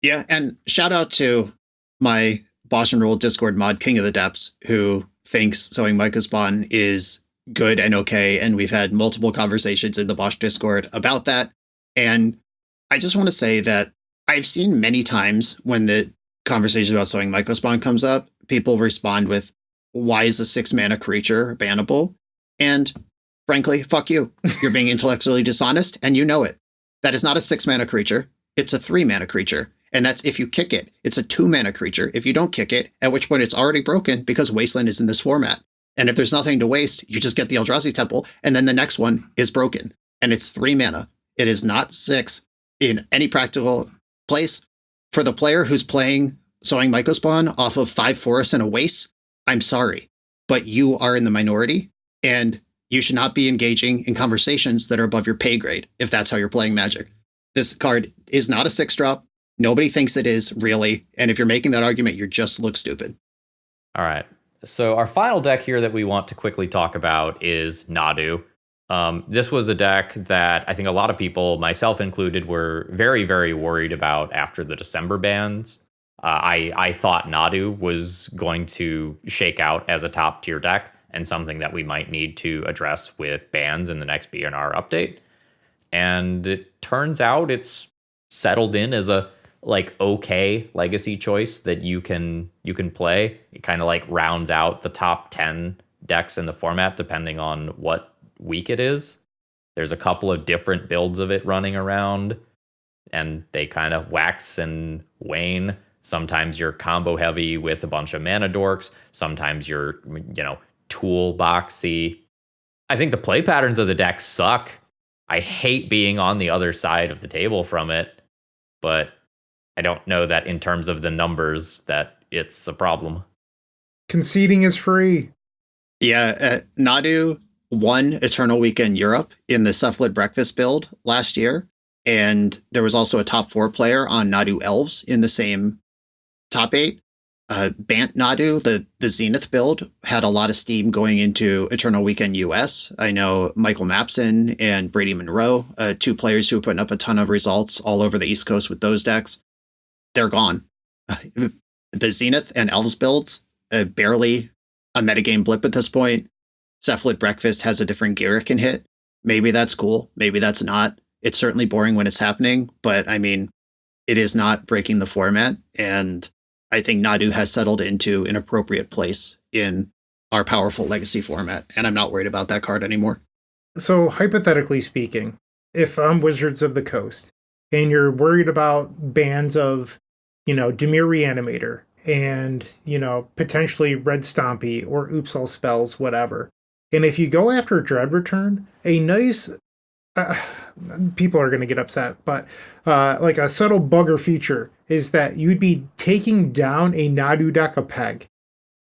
Yeah, and shout out to my Boston Roll Discord mod, King of the Depths, who thinks Sowing Mycospawn is good and okay, and we've had multiple conversations in the Bosch Discord about that. And I just want to say that I've seen many times when the conversation about sowing Mycospawn comes up, people respond with, why is a 6-mana creature bannable? And frankly, fuck you. You're being intellectually dishonest, and you know it. That is not a 6-mana creature. It's a 3-mana creature. And that's if you kick it. It's a 2-mana creature if you don't kick it, at which point it's already broken because Wasteland is in this format. And if there's nothing to waste, you just get the Eldrazi Temple, and then the next one is broken. And it's 3 mana. It is not 6 in any practical place. For the player who's playing Sowing Mycospawn off of 5 forests and a waste, I'm sorry, but you are in the minority, and you should not be engaging in conversations that are above your pay grade if that's how you're playing Magic. This card is not a 6-drop. Nobody thinks it is, really. And if you're making that argument, you just look stupid. All right. So our final deck here that we want to quickly talk about is Nadu. This was a deck that I think a lot of people, myself included, were very, very worried about after the December bans. I thought Nadu was going to shake out as a top tier deck and something that we might need to address with bans in the next BNR update. And it turns out it's settled in as a okay legacy choice that you can play. It kind of rounds out the top 10 decks in the format depending on what week it is. There's a couple of different builds of it running around, and they kind of wax and wane. Sometimes you're combo heavy with a bunch of mana dorks. Sometimes you're, toolboxy. I think the play patterns of the deck suck. I hate being on the other side of the table from it, but I don't know that in terms of the numbers that it's a problem. Conceding is free. Yeah, Nadu won Eternal Weekend Europe in the Cephalid Breakfast build last year, and there was also a top 4 player on Nadu Elves in the same top 8. Bant Nadu, the Zenith build, had a lot of steam going into Eternal Weekend US. I know Michael Mapson and Brady Monroe, 2 players who are putting up a ton of results all over the East Coast with those decks. They're gone. The Zenith and Elves builds, barely a metagame blip at this point. Cephalid Breakfast has a different gear it can hit. Maybe that's cool. Maybe that's not. It's certainly boring when it's happening, but I mean, it is not breaking the format. And I think Nadu has settled into an appropriate place in our powerful legacy format. And I'm not worried about that card anymore. So hypothetically speaking, if I'm Wizards of the Coast and you're worried about bans of, Dimir Reanimator and, potentially Red Stompy or Oops All Spells, whatever. And if you go after Dread Return, a nice, people are going to get upset, but a subtle bugger feature is that you'd be taking down a Nadu deck a peg.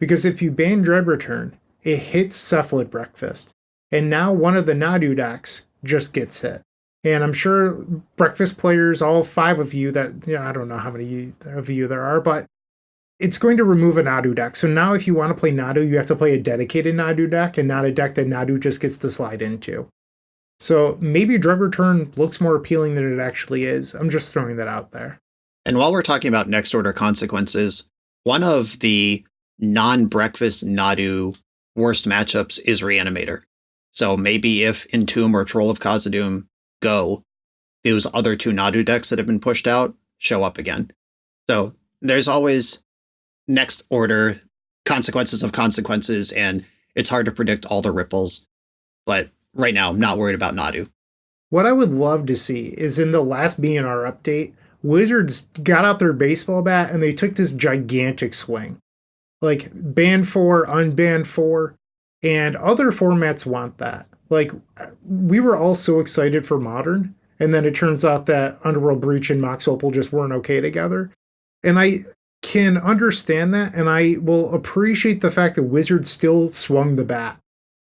Because if you ban Dread Return, it hits Cephalid Breakfast. And now one of the Nadu decks just gets hit. And I'm sure Breakfast players, all 5 of you that, I don't know how many of you there are, but it's going to remove a Nadu deck. So now if you want to play Nadu, you have to play a dedicated Nadu deck and not a deck that Nadu just gets to slide into. So maybe Dread Return looks more appealing than it actually is. I'm just throwing that out there. And while we're talking about next order consequences, one of the non-Breakfast Nadu worst matchups is Reanimator. So maybe if Entomb or Troll of Khazad-dûm go, those other 2 Nadu decks that have been pushed out show up again. So there's always next order consequences of consequences, and it's hard to predict all the ripples. But right now, I'm not worried about Nadu. What I would love to see is in the last BNR update, Wizards got out their baseball bat and they took this gigantic swing. Ban 4, unban 4, and other formats want that. We were all so excited for Modern, and then it turns out that Underworld Breach and Mox Opal just weren't okay together. And I can understand that, and I will appreciate the fact that Wizards still swung the bat.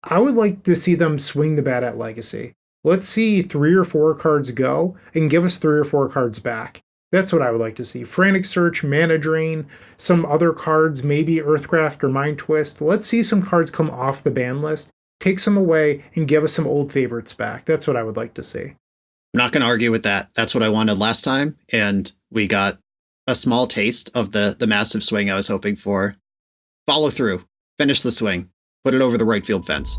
I would like to see them swing the bat at Legacy. Let's see 3 or 4 cards go and give us 3 or 4 cards back. That's what I would like to see. Frantic Search, Mana Drain, some other cards, maybe Earthcraft or Mind Twist. Let's see some cards come off the ban list, take some away, and give us some old favorites back. That's what I would like to see. I'm not going to argue with that. That's what I wanted last time, and we got a small taste of the massive swing I was hoping for. Follow through. Finish the swing. Put it over the right field fence.